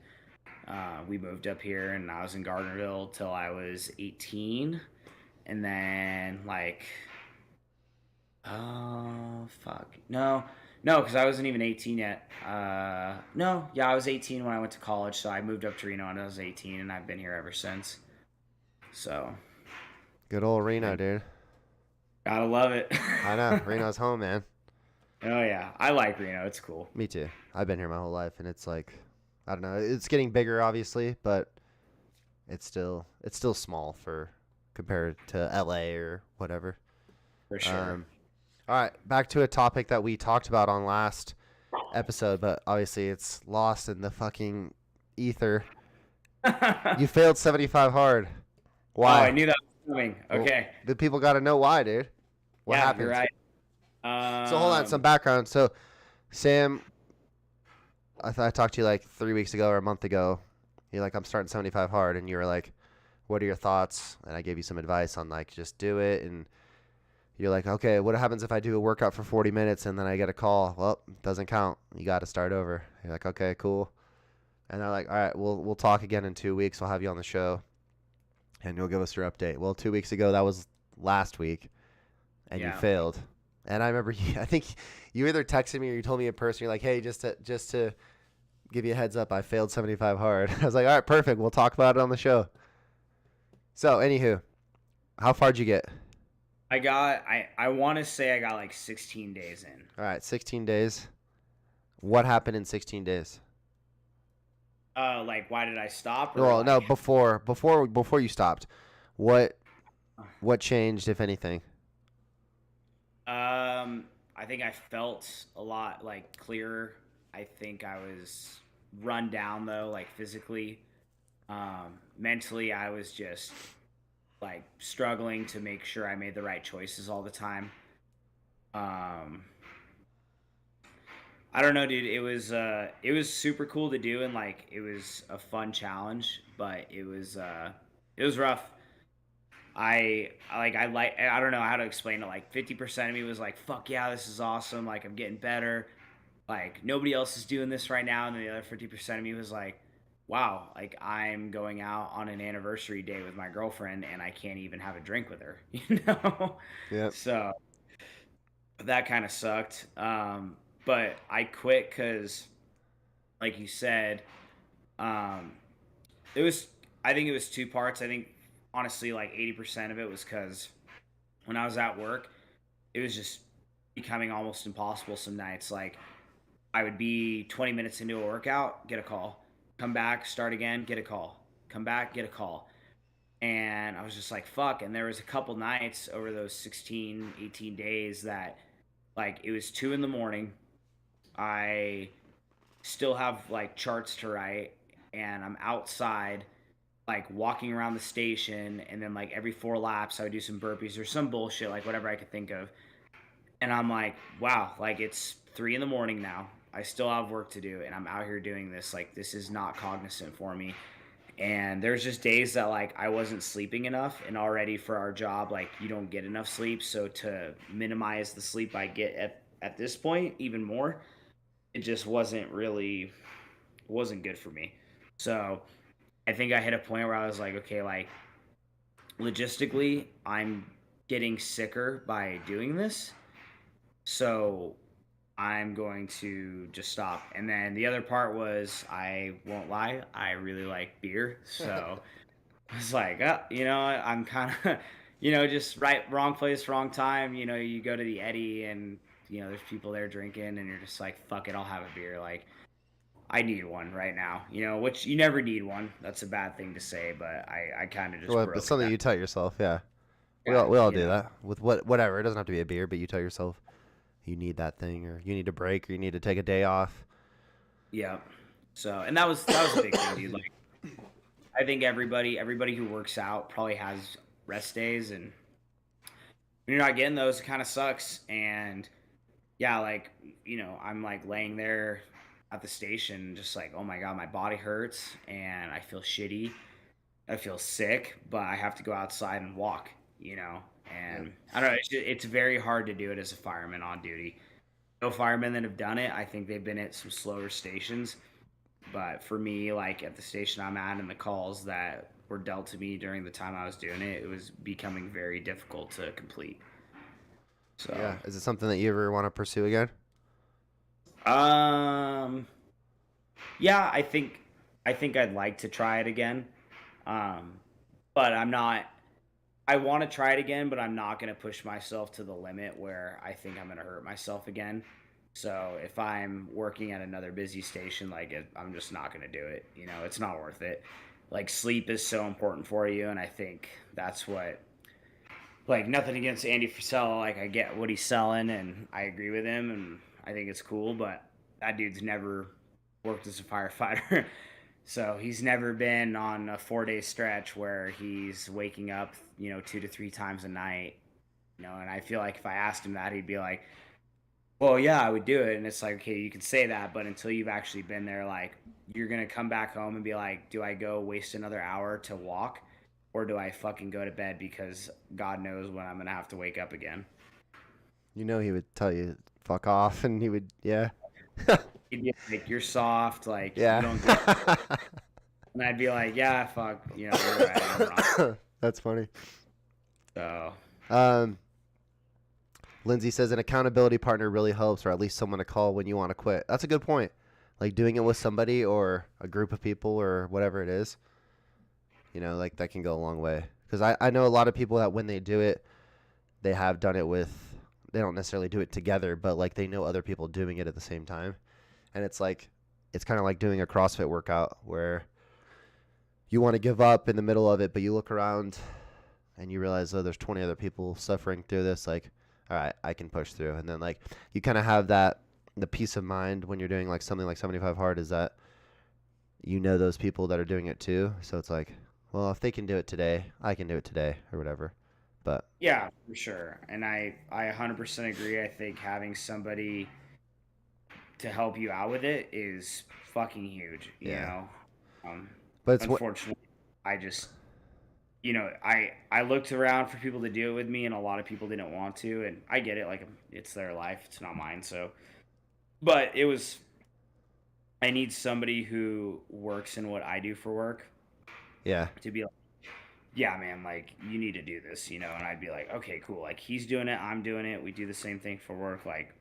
S2: we moved up here, and I was in Gardnerville till I was 18, and then like, oh fuck, no, because I wasn't even 18 yet. No, yeah, I was 18 when I went to college, so I moved up to Reno when I was 18, and I've been here ever since. So,
S1: Good old Reno, dude.
S2: gotta love it.
S1: I know. Reno's home, man.
S2: Oh yeah, I like Reno. It's cool.
S1: Me too. I've been here my whole life, and it's like, I don't know. It's getting bigger, obviously, but it's still small compared to LA or whatever.
S2: For sure.
S1: All right, back to a topic that we talked about on last episode, but obviously it's lost in the fucking ether. You failed 75 hard. Why?
S2: Oh, I knew that was coming. Okay.
S1: Well, the people got to know why, dude. What happened?
S2: You're right.
S1: So hold on, some background. So Sam, I talked to you like 3 weeks ago or a month ago. You're like, I'm starting 75 hard, and you were like, what are your thoughts? And I gave you some advice on like, just do it. And you're like, okay, what happens if I do a workout for 40 minutes and then I get a call? Well, it doesn't count. You got to start over. You're like, okay, cool. And they're like, all right, we'll talk again in 2 weeks. I'll have you on the show, and you'll give us your update. Well, 2 weeks ago, that was last week, and you failed. And I remember, I think you either texted me or you told me in person. You're like, hey, just to give you a heads up, I failed 75 hard. I was like, all right, perfect. We'll talk about it on the show. So, anywho, how far did you get?
S2: I want to say I got like 16 days in.
S1: All right, 16 days. What happened in 16 days?
S2: Like why did I stop or
S1: Well, no,
S2: like
S1: before you stopped. What what changed, if anything?
S2: I think I felt a lot like clearer. I think I was run down though, like physically. Mentally I was just like struggling to make sure I made the right choices all the time. Um I don't know, dude. It was super cool to do and like it was a fun challenge, but it was rough. I don't know how to explain it. Like 50% of me was like, "Fuck yeah, this is awesome! Like I'm getting better. Like nobody else is doing this right now." And then the other 50% of me was like, "Wow, like I'm going out on an anniversary day with my girlfriend and I can't even have a drink with her," you know?
S1: Yep.
S2: So that kind of sucked. But I quit because, like you said, um, it was. I think it was two parts. I think honestly, like 80% of it was because when I was at work, it was just becoming almost impossible some nights. Like I would be 20 minutes into a workout, get a call, come back, start again, get a call, come back, get a call. And I was just like, fuck. And there was a couple nights over those 16, 18 days that like it was 2 in the morning. I still have like charts to write and I'm outside like walking around the station and then like every 4 laps I would do some burpees or some bullshit like whatever I could think of. And I'm like, wow, like it's 3 in the morning now. I still have work to do and I'm out here doing this. Like this is not cognizant for me. And there's just days that like I wasn't sleeping enough and already for our job, like you don't get enough sleep. So to minimize the sleep I get at this point even more, it just wasn't good for me. So I think I hit a point where I was like, okay, like logistically, I'm getting sicker by doing this. So I'm going to just stop. And then the other part was, I won't lie, I really like beer. So I was like, I'm kind of, just wrong place, wrong time. You go to the Eddie and, there's people there drinking and you're just like, fuck it, I'll have a beer. Like, I need one right now, which you never need one. That's a bad thing to say, but I kind of just
S1: Well, it's
S2: broke
S1: something
S2: that.
S1: you tell yourself. Yeah,
S2: Yeah,
S1: we all do that with whatever. It doesn't have to be a beer, but you tell yourself you need that thing, or you need a break, or you need to take a day off.
S2: yeah. So, and that was a big thing, dude. Like, I think everybody who works out probably has rest days, and when you're not getting those, it kind of sucks. And yeah, like I'm like laying there at the station, just like, oh my god, my body hurts, and I feel shitty. I feel sick, but I have to go outside and walk,
S1: Yep.
S2: and I don't know. It's very hard to do it as a fireman on duty. No firemen that have done it, I think they've been at some slower stations. But for me, like at the station I'm at and the calls that were dealt to me during the time I was doing it, it was becoming very difficult to complete. So,
S1: Yeah. Is it something that you ever want to pursue again?
S2: um, yeah, I think I'd like to try it again. Um, but I'm not. I want to try it again, but I'm not going to push myself to the limit where I think I'm going to hurt myself again. So if I'm working at another busy station, like I'm just not going to do it. It's not worth it. Like sleep is so important for you, and I think that's what. Like nothing against Andy Frisella, like I get what he's selling, and I agree with him, and I think it's cool. But that dude's never worked as a firefighter. So he's never been on a 4 day stretch where he's waking up, 2 to 3 times a night, and I feel like if I asked him that, he'd be like, well, yeah, I would do it. And it's like, okay, you can say that, but until you've actually been there, like, you're going to come back home and be like, do I go waste another hour to walk or do I fucking go to bed because God knows when I'm going to have to wake up again?
S1: You know, he would tell you fuck off, and he would, yeah,
S2: He'd be like, you're soft, like, you
S1: yeah.
S2: don't get. And I'd be like, yeah, fuck, you're right, I'm wrong.
S1: That's funny.
S2: So,
S1: Um, Lindsay says an accountability partner really helps, or at least someone to call when you want to quit. That's a good point. Like doing it with somebody or a group of people or whatever it is, like that can go a long way. Because I know a lot of people that when they do it, they have done it with, they don't necessarily do it together, but like they know other people doing it at the same time. And it's like, it's kind of like doing a CrossFit workout where you want to give up in the middle of it, but you look around and you realize, oh, there's 20 other people suffering through this. Like, all right, I can push through. And then like you kind of have that, the peace of mind when you're doing like something like 75 hard is that you know those people that are doing it too. So it's like, well, if they can do it today, I can do it today or whatever. But
S2: Yeah, for sure. And I 100% agree. I think having somebody to help you out with it is fucking huge, you
S1: yeah,
S2: know. Um,
S1: but it's what,
S2: Unfortunately, I just, I looked around for people to do it with me, and a lot of people didn't want to, and I get it. Like, it's their life, it's not mine. So, but it was, I need somebody who works in what I do for work
S1: yeah,
S2: to be like, yeah, man, like you need to do this, and I'd be like, okay, cool. Like he's doing it, I'm doing it. We do the same thing for work. Like,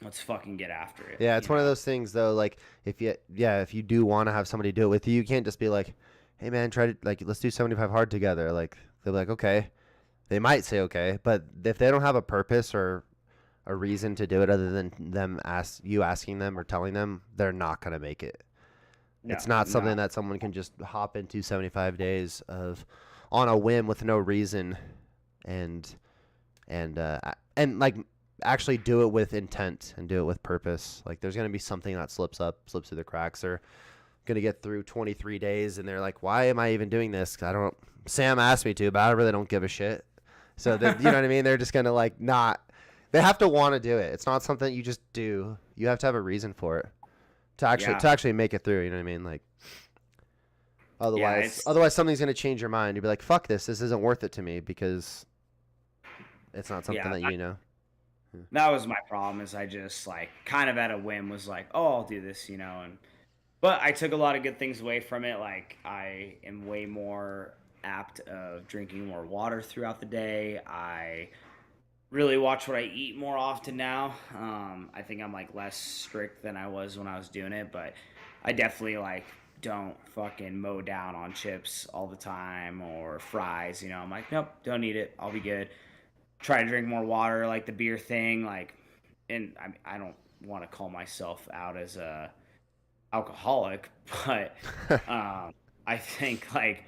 S2: let's fucking get after it,
S1: yeah. It's
S2: you
S1: one of
S2: know?
S1: those things though. Like if you do want to have somebody do it with you, you can't just be like, hey man, try to like let's do 75 hard together. Like they'll be like, okay. They might say okay, but if they don't have a purpose or a reason to do it other than you asking them or telling them, they're not gonna make it. It's
S2: No,
S1: not
S2: no,
S1: something that someone can just hop into 75 days of on a whim with no reason and and like actually do it with intent and do it with purpose. Like there's going to be something that slips through the cracks. They're going to get through 23 days and they're like, why am I even doing this? I don't, Sam asked me to, but I really don't give a shit. So that, you know what I mean? They're just going to like not, they have to want to do it. It's not something you just do. You have to have a reason for it
S2: yeah,
S1: to actually make it through. You know what I mean? Like
S2: yeah.
S1: otherwise something's going to change your mind. You'll be like, fuck this. This isn't worth it to me because it's not something
S2: Yeah,
S1: that you know.
S2: that was my problem. Is I just like kind of at a whim was like, oh, I'll do this, and but I took a lot of good things away from it. Like I am way more apt of drinking more water throughout the day. I really watch what I eat more often now. I think I'm like less strict than I was when I was doing it, but I definitely like don't fucking mow down on chips all the time or fries. I'm like, nope, don't eat it. I'll be good. Try to drink more water, like the beer thing. Like, and I don't want to call myself out as a alcoholic, but I think like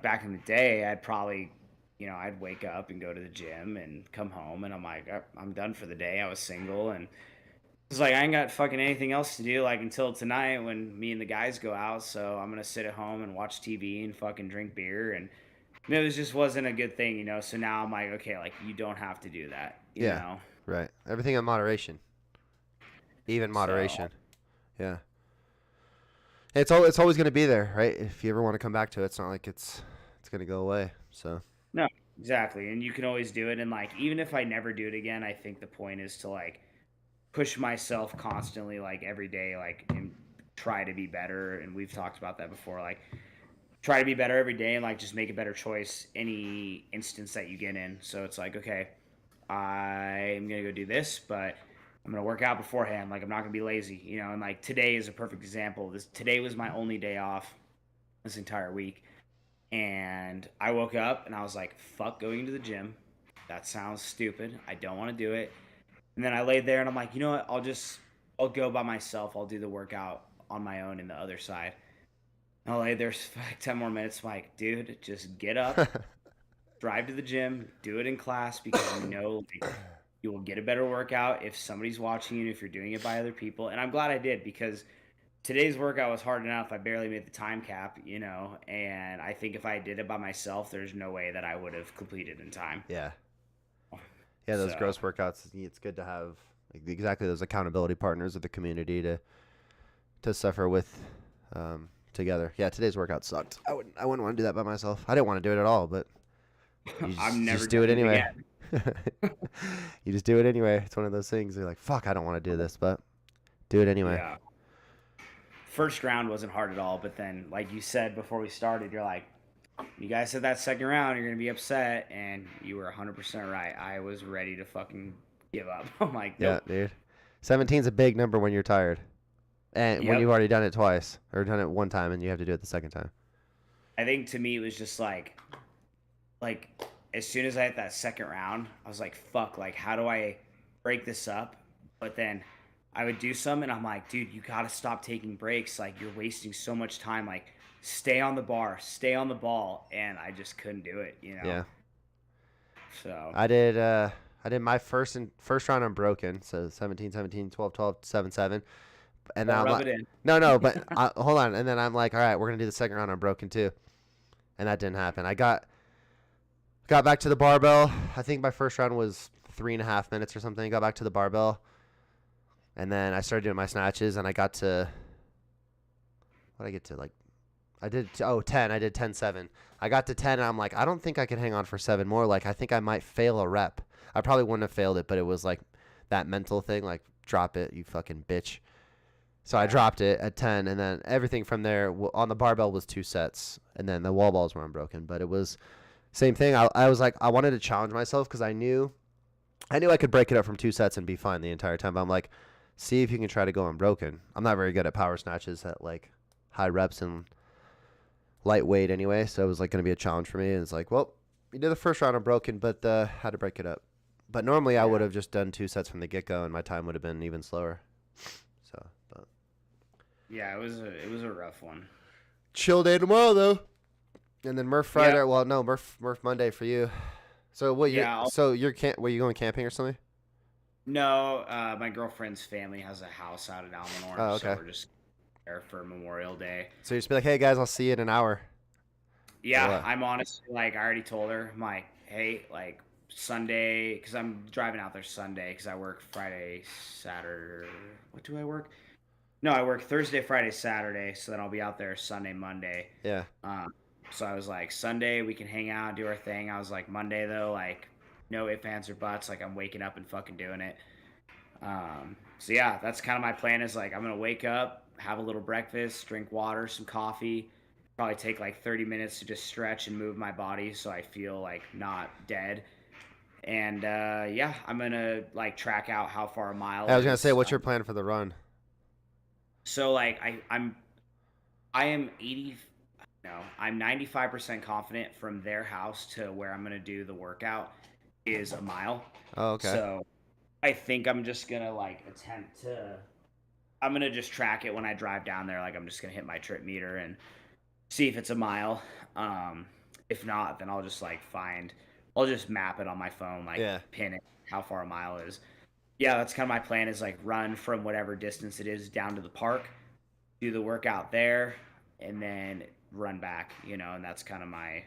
S2: back in the day, I'd probably, I'd wake up and go to the gym and come home, and I'm like, I'm done for the day. I was single, and it's like I ain't got fucking anything else to do like until tonight when me and the guys go out. So I'm gonna sit at home and watch TV and fucking drink beer, and it just wasn't a good thing. So now I'm like, okay, like you don't have to do that,
S1: Yeah, right. Everything in moderation, even
S2: So
S1: moderation. Yeah, it's always going to be there, right? If you ever want to come back to it, it's not like it's going to go away. So
S2: no, exactly, and you can always do it. And like even if I never do it again, I think the point is to like push myself constantly, like every day, like and try to be better. And we've talked about that before, like try to be better every day and like just make a better choice any instance that you get in. So it's like, okay, I'm gonna go do this, but I'm gonna work out beforehand. Like I'm not gonna be lazy, And like today is a perfect example. Today was my only day off this entire week, and I woke up and I was like, "Fuck going to the gym. That sounds stupid. I don't want to do it." And then I laid there and I'm like, you know what? I'll go by myself. I'll do the workout on my own in the other side. And I lay there for like 10 more minutes. I'm like, dude, just get up, drive to the gym, do it in class because like, you will get a better workout if somebody's watching you, if you're doing it by other people. And I'm glad I did because today's workout was hard enough. I barely made the time cap, and I think if I did it by myself, there's no way that I would have completed in time.
S1: yeah, yeah, those
S2: So,
S1: gross workouts. It's good to have like, exactly those accountability partners of the community to suffer with together. Yeah, today's workout sucked. I wouldn't want to do that by myself. I didn't want to do it at all, but
S2: I'm
S1: you
S2: never
S1: just do it
S2: doing it
S1: anyway.
S2: again.
S1: You just do it anyway. It's one of those things. You're like, fuck, I don't want to do this, but do it anyway.
S2: Yeah. First round wasn't hard at all, but then, like you said before we started, you're like, you guys said that second round, you're going to be upset, and you were 100% right. I was ready to fucking give up. I'm like,
S1: Yeah,
S2: nope.
S1: dude. 17's a big number when you're tired. And when
S2: Yep.
S1: you've already done it twice or done it one time and you have to do it the second time.
S2: I think to me it was just like as soon as I hit that second round, I was like, fuck, like, how do I break this up? But then I would do some, and I'm like, dude, you got to stop taking breaks. Like, you're wasting so much time. Like, stay on the bar, stay on the ball. And I just couldn't do it, you know?
S1: Yeah.
S2: So,
S1: I did my first round unbroken, so 17, 17, 12, 12, 7, 7. And
S2: don't
S1: now I'm
S2: rub
S1: like,
S2: it in.
S1: no, but hold on. And then I'm like, all right, we're gonna do the second round unbroken too, and that didn't happen. I got back to the barbell. I think my first round was 3.5 minutes or something. Got back to the barbell, and then I started doing my snatches, and I got to what did I get to, like, I did 10. I did 10 7. I got to 10, and I'm like, I don't think I can hang on for 7 more. Like, I think I might fail a rep. I probably wouldn't have failed it, but it was like that mental thing, like, drop it, you fucking bitch. So I dropped it at 10, and then everything from there on the barbell was 2 sets, and then the wall balls were unbroken. But it was same thing. I was like, I wanted to challenge myself because I knew I could break it up from 2 sets and be fine the entire time. But I'm like, see if you can try to go unbroken. I'm not very good at power snatches at like high reps and lightweight anyway, so it was like going to be a challenge for me. And it's like, well, you did the first round unbroken, but had to break it up. But normally I would have just done 2 sets from the get go, and my time would have been even slower. So, but
S2: Yeah, it was a rough one.
S1: chill day tomorrow though, and then Murph Friday.
S2: Yeah.
S1: Well, no, Murph Monday for you. So what?
S2: Yeah.
S1: Were you going camping or something?
S2: No, my girlfriend's family has a house out in Almanor,
S1: Oh,
S2: so
S1: okay.
S2: we're just there for Memorial Day.
S1: So you just be like, hey guys, I'll see you in an hour. Or
S2: Yeah,
S1: what?
S2: I'm honestly like I already told her, I'm like, hey, like Sunday, because I'm driving out there Sunday because I work Friday, Saturday. What do I work? No, I work Thursday, Friday, Saturday, so then I'll be out there Sunday, Monday.
S1: Yeah.
S2: Um, so I was like, Sunday we can hang out, do our thing. I was like, Monday though, like, no ifs, ands, or buts. Like I'm waking up and fucking doing it. So yeah, that's kind of my plan. Is like I'm gonna wake up, have a little breakfast, drink water, some coffee. Probably take like 30 minutes to just stretch and move my body so I feel like not dead. And yeah, I'm gonna like track out how far a mile
S1: I was gonna say,
S2: is.
S1: what's your plan for the run?
S2: So like I am 80. No, I'm 95% confident from their house to where I'm gonna do the workout is a mile.
S1: Oh, okay.
S2: So I think I'm just gonna like attempt to. I'm gonna just track it when I drive down there. Like I'm just gonna hit my trip meter and see if it's a mile. Um, if not, then I'll just like find. I'll just map it on my phone, like
S1: Yeah.
S2: pin it how far a mile is. Yeah, that's kind of my plan. Is like run from whatever distance it is down to the park, do the workout there, and then run back. You know, and that's kind of my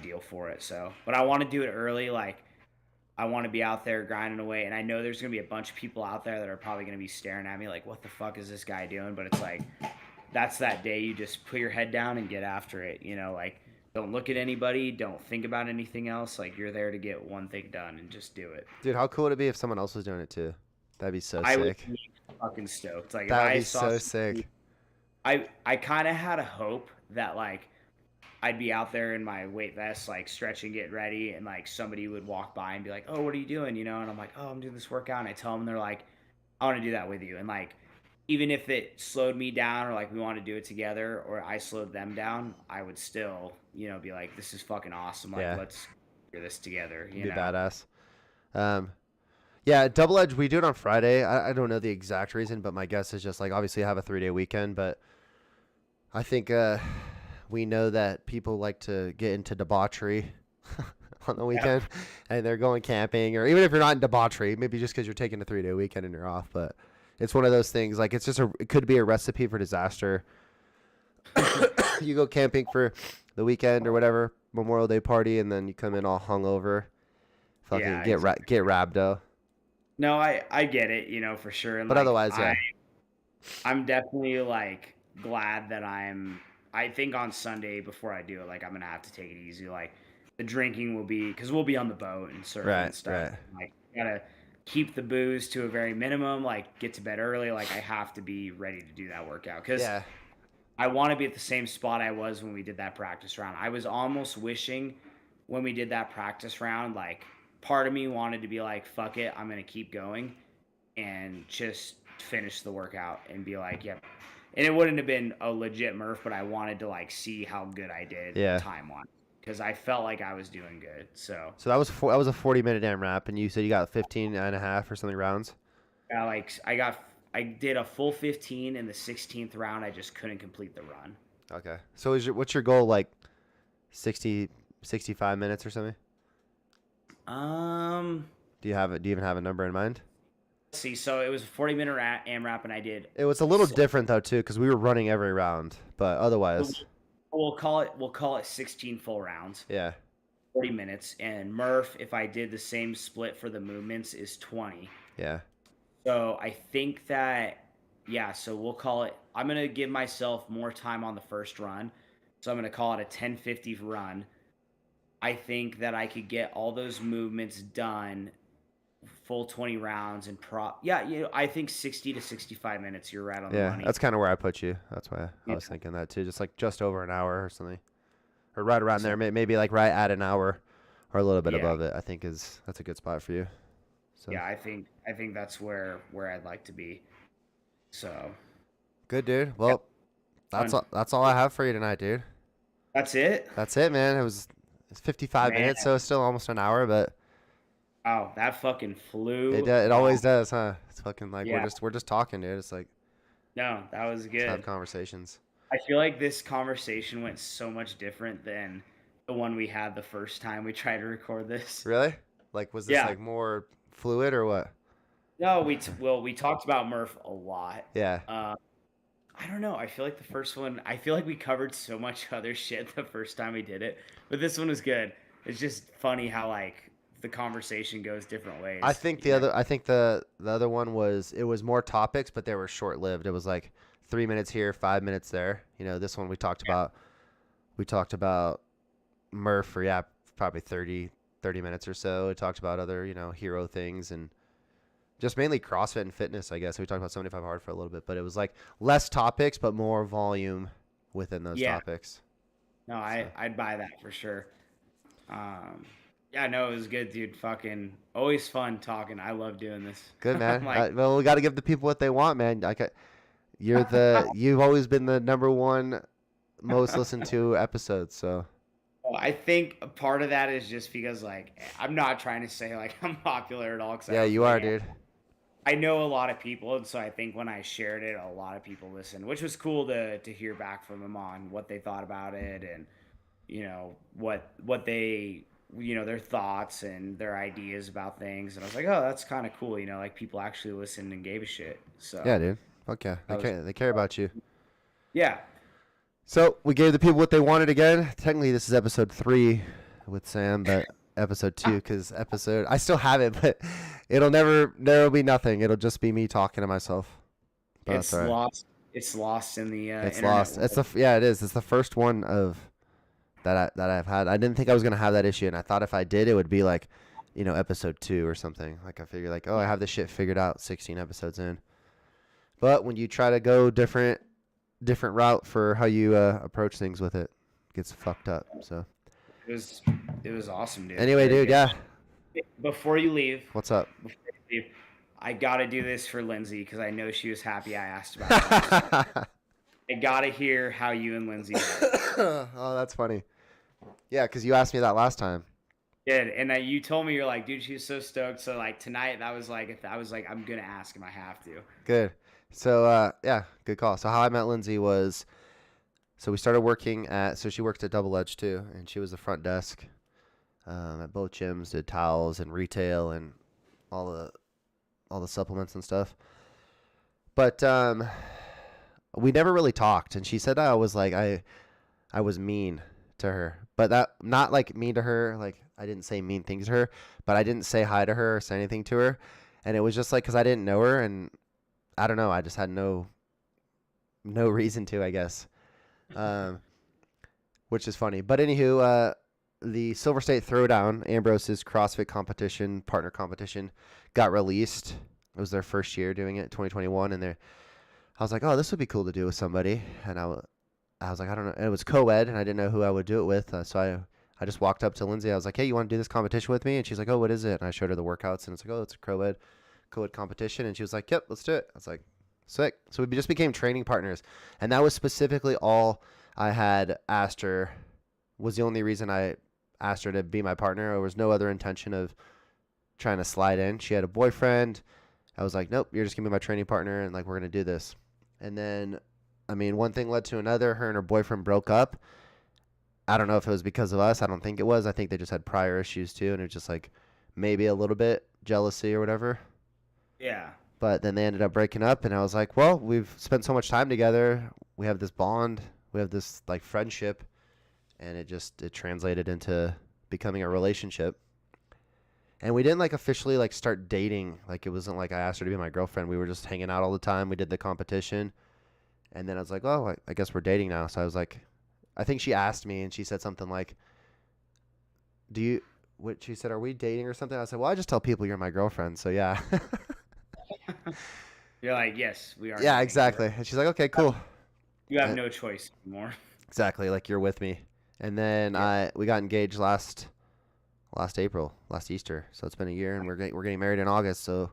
S2: deal for it. So, but I want to do it early. Like I want to be out there grinding away, and I know there's gonna be a bunch of people out there that are probably gonna be staring at me like, "What the fuck is this guy doing?" But it's like that's that day you just put your head down and get after it. You know, like don't look at anybody, don't think about anything else. Like you're there to get one thing done and just do it.
S1: Dude, how cool would it be if someone else was doing it too? That'd be so
S2: I would
S1: sick.
S2: be fucking stoked. Like if
S1: That'd
S2: I
S1: be
S2: saw
S1: so
S2: somebody,
S1: sick.
S2: I kind of had a hope that like I'd be out there in my weight vest, like stretching, getting ready, and like somebody would walk by and be like, "Oh, what are you doing?" You know, and I'm like, "Oh, I'm doing this workout." And I tell them, and they're like, "I want to do that with you." And like, even if it slowed me down, or like we want to do it together, or I slowed them down, I would still, you know, be like, "This is fucking awesome! Like,
S1: Yeah.
S2: let's do this together."
S1: It'd
S2: You
S1: be
S2: know?
S1: badass. Um, yeah, double edge. We do it on Friday. I don't know the exact reason, but my guess is just like obviously I have a 3-day weekend, but I think we know that people like to get into debauchery on the
S2: Yeah.
S1: weekend, and they're going camping, or even if you're not in debauchery, maybe just because you're taking a 3-day weekend and you're off. But it's one of those things. Like it could be a recipe for disaster. You go camping for the weekend or whatever, Memorial Day party, and then you come in all hungover, fucking
S2: Yeah.
S1: get rabdo.
S2: No, I get it. You know for sure. And
S1: But
S2: like
S1: otherwise, yeah,
S2: I'm definitely like glad that I think on Sunday before I do it, like I'm gonna have to take it easy. Like the drinking will be because we'll be on the boat and surfing and stuff.
S1: right,
S2: Like gotta keep the booze to a very minimum. Like get to bed early. Like I have to be ready to do that workout because
S1: yeah,
S2: I want to be at the same spot I was when we did that practice round. I was almost wishing when we did that practice round, like part of me wanted to be like, fuck it, I'm gonna keep going and just finish the workout and be like, yep. And it wouldn't have been a legit Murph, but I wanted to like see how good I did
S1: yeah.
S2: time wise because I felt like I was doing good. So
S1: So that was that was a 40-minute AMRAP, and you said you got 15 and a half or something rounds.
S2: I did a full 15 in the 16th round. I just couldn't complete the run.
S1: Okay. So what's your goal, like 60, 65 minutes or something?
S2: Um,
S1: Do you even have a number in mind?
S2: let's see. So it was a 40-minute AMRAP, and I did.
S1: It was a little
S2: So
S1: different though too, because we were running every round, but otherwise,
S2: we'll call it 16 full rounds,
S1: yeah,
S2: 40 minutes. And Murph, if I did the same split for the movements, is 20.
S1: yeah.
S2: So I think that, yeah, so we'll call it, I'm going to give myself more time on the first run. So I'm going to call it a 10:50 run. I think that I could get all those movements done, full 20 rounds and I think 60 to 65 minutes. You're right on the
S1: Yeah,
S2: money.
S1: that's kind of where I put you. That's why I was thinking that too. Just over an hour or something, or right around there. Maybe like right at an hour, or a little bit above it. I think that's a good spot for you. So
S2: yeah, I think that's where I'd like to be. So
S1: good, dude. Well, that's all I have for you tonight, dude.
S2: that's it.
S1: That's it, man. It's 55
S2: Man.
S1: minutes, so it's still almost an hour, but
S2: Oh, that fucking flew.
S1: it always does, huh? It's fucking like
S2: Yeah.
S1: we're just talking, dude. It's like
S2: No, that was
S1: just have
S2: good.
S1: conversations.
S2: I feel like this conversation went so much different than the one we had the first time we tried to record this.
S1: Really? Like, was this
S2: Yeah.
S1: like more fluid or what?
S2: No, we talked about Murph a lot.
S1: Yeah.
S2: I don't know. I feel like the first one, I feel like we covered so much other shit the first time we did it, but this one was good. It's just funny how like the conversation goes different ways.
S1: I think the other one was it was more topics, but they were short lived. It was like 3 minutes here, 5 minutes there. You know, this one we talked about Murph for probably 30 minutes or so. We talked about other, hero things and just mainly CrossFit and fitness, I guess. We talked about 75 hard for a little bit, but it was like less topics, but more volume within those topics.
S2: No, I'd buy that for sure. Yeah, no, it was good, dude. Fucking always fun talking. I love doing this.
S1: Good, man.
S2: Like,
S1: Well, we got to give the people what they want, man. You've always been the number one most listened to episode, so.
S2: I think a part of that is just because, like, I'm not trying to say, like, I'm popular at all.
S1: Yeah, you are, dude.
S2: I know a lot of people, and so I think when I shared it, a lot of people listened, which was cool to hear back from them on what they thought about it and, what they, their thoughts and their ideas about things. And I was like, oh, that's kind of cool, like people actually listened and gave a shit. So
S1: Yeah, dude. Fuck yeah. They care about you.
S2: Yeah.
S1: So we gave the people what they wanted again. Technically, this is episode 3 with Sam, but episode 2 because I still have it, but there'll be nothing. It'll just be me talking to myself. But
S2: it's
S1: right.
S2: lost. It's lost in the
S1: it's
S2: internet
S1: lost.
S2: world.
S1: It is. It's the first one of that I've had. I didn't think I was gonna have that issue, and I thought if I did, it would be like, episode 2 or something. Like I figured, like, oh, I have this shit figured out 16 episodes in. But when you try to go different route for how you approach things with it, gets fucked up. So
S2: it was awesome, dude.
S1: anyway, dude, yeah.
S2: Before you leave,
S1: What's up?
S2: I gotta do this for Lindsay because I know she was happy I asked about it. I gotta hear how you and Lindsay are.
S1: Oh, that's funny. Yeah, because you asked me that last time.
S2: Did and you told me you're like, dude, she was so stoked. So like tonight, that was like, if I was like, I'm gonna ask him, I have to.
S1: Good. So yeah, good call. So how I met Lindsay was, so we started working so she worked at Double Edge too, and she was the front desk at both gyms, did towels and retail and all the supplements and stuff. But we never really talked, and she said I was like I was mean to her, but that not like mean to her, like I didn't say mean things to her, but I didn't say hi to her or say anything to her, and it was just like because I didn't know her, and I don't know, I just had no reason to, I guess, which is funny. But anywho, the Silver State Throwdown, Ambrose's CrossFit competition, partner competition, got released. It was their first year doing it, 2021, and I was like, oh, this would be cool to do with somebody, and I was like, I don't know, and it was co-ed, and I didn't know who I would do it with, so I just walked up to Lindsay. I was like, hey, you want to do this competition with me? And she's like, oh, what is it? And I showed her the workouts, and it's like, oh, it's a co-ed competition, and she was like, yep, let's do it. I was like, sick. So we just became training partners, and that was specifically all I had asked her was the only reason I asked her to be my partner. There was no other intention of trying to slide in. She had a boyfriend. I was like, nope, you're just gonna be my training partner, and like we're gonna do this. And then, I mean, one thing led to another. Her and her boyfriend broke up. I don't know if it was because of us. I don't think it was. I think they just had prior issues too, and it was just like maybe a little bit jealousy or whatever.
S2: Yeah.
S1: But then they ended up breaking up, and I was like, well, we've spent so much time together. We have this bond. We have this like friendship, and it translated into becoming a relationship. And we didn't like officially like start dating. Like it wasn't like I asked her to be my girlfriend. We were just hanging out all the time. We did the competition, and then I was like, oh, I guess we're dating now. So I was like, I think she asked me, and she said something like, "Do you?" What she said, "Are we dating or something?" I said, "Well, I just tell people you're my girlfriend." So yeah.
S2: You're like, yes, we are.
S1: Yeah,
S2: dating.
S1: exactly. And she's like, okay, cool.
S2: You have
S1: And-
S2: no choice anymore.
S1: Exactly, like you're with me. And then
S2: Yeah.
S1: we got engaged last April, last Easter. So it's been a year, and we're getting married in August. So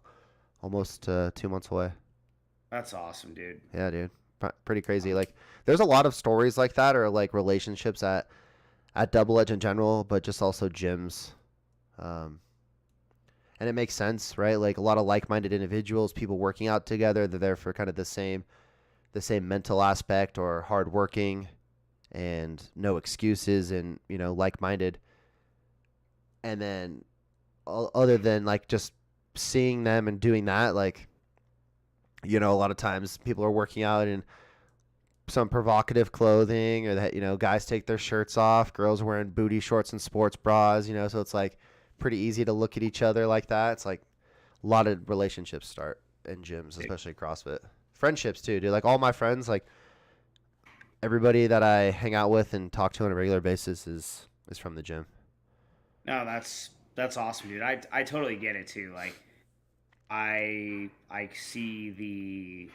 S1: almost 2 months away.
S2: That's awesome, dude.
S1: Yeah, dude, pretty crazy. Like there's a lot of stories like that, or like relationships at Double Edge in general, but just also gyms. And it makes sense, right? Like a lot of like-minded individuals, people working out together. They're there for kind of the same mental aspect, or hardworking, and no excuses, and like-minded. And then other than like just seeing them and doing that, like a lot of times people are working out in some provocative clothing, or that guys take their shirts off, girls are wearing booty shorts and sports bras, so it's like pretty easy to look at each other like that. It's like a lot of relationships start in gyms, especially CrossFit. Friendships too, dude. Like all my friends, like everybody that I hang out with and talk to on a regular basis is from the gym.
S2: No, that's awesome, dude. I totally get it too. Like I see the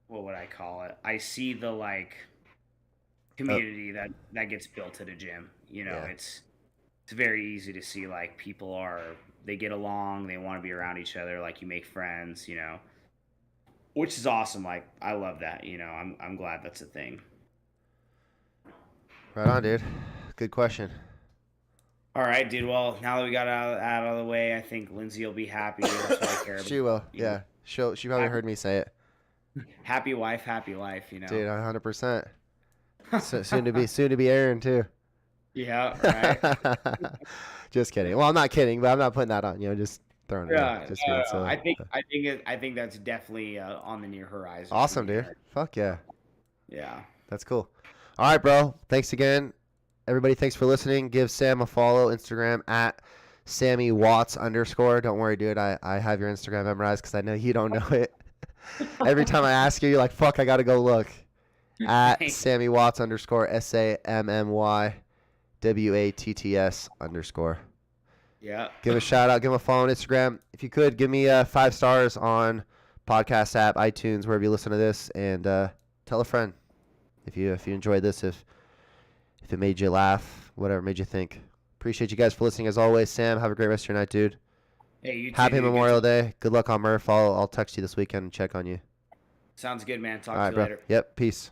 S2: what would I call it? I see the like community that gets built at a gym.
S1: Yeah.
S2: It's very easy to see like they get along, they want to be around each other, like you make friends, which is awesome. Like I love that, I'm glad that's a thing.
S1: Right on, dude. Good question.
S2: All right, dude. Well, now that we got out of the way, I think Lindsay will be happy. That's what I care about.
S1: She will. Yeah. She probably heard me say it.
S2: Happy wife, happy life.
S1: Dude, 100%. Soon to be Aaron too.
S2: Yeah. Right.
S1: Just kidding. Well, I'm not kidding, but I'm not putting that on. Just throwing it out.
S2: Yeah.
S1: Just being silly.
S2: I think that's definitely on the near horizon.
S1: Awesome, dude. Fuck yeah.
S2: Yeah.
S1: That's cool. All right, bro. Thanks again. Everybody, thanks for listening. Give Sam a follow. Instagram at SammyWatts_. Don't worry, dude. I have your Instagram memorized because I know you don't know it. Every time I ask you, you're like, fuck, I got to go look. At SammyWatts_. SammyWatts_.
S2: Yeah.
S1: Give a shout out. Give him a follow on Instagram. If you could, give me 5 stars on podcast app, iTunes, wherever you listen to this, and tell a friend if you enjoyed this, if it made you laugh, whatever made you think. Appreciate you guys for listening as always. Sam, have a great rest of your night, dude.
S2: Hey, you too.
S1: Happy
S2: Dude.
S1: Memorial Day. Good luck on Murph. I'll text you this weekend and check on you.
S2: Sounds good, man. Talk
S1: All right,
S2: to you
S1: bro.
S2: later.
S1: Yep. Peace.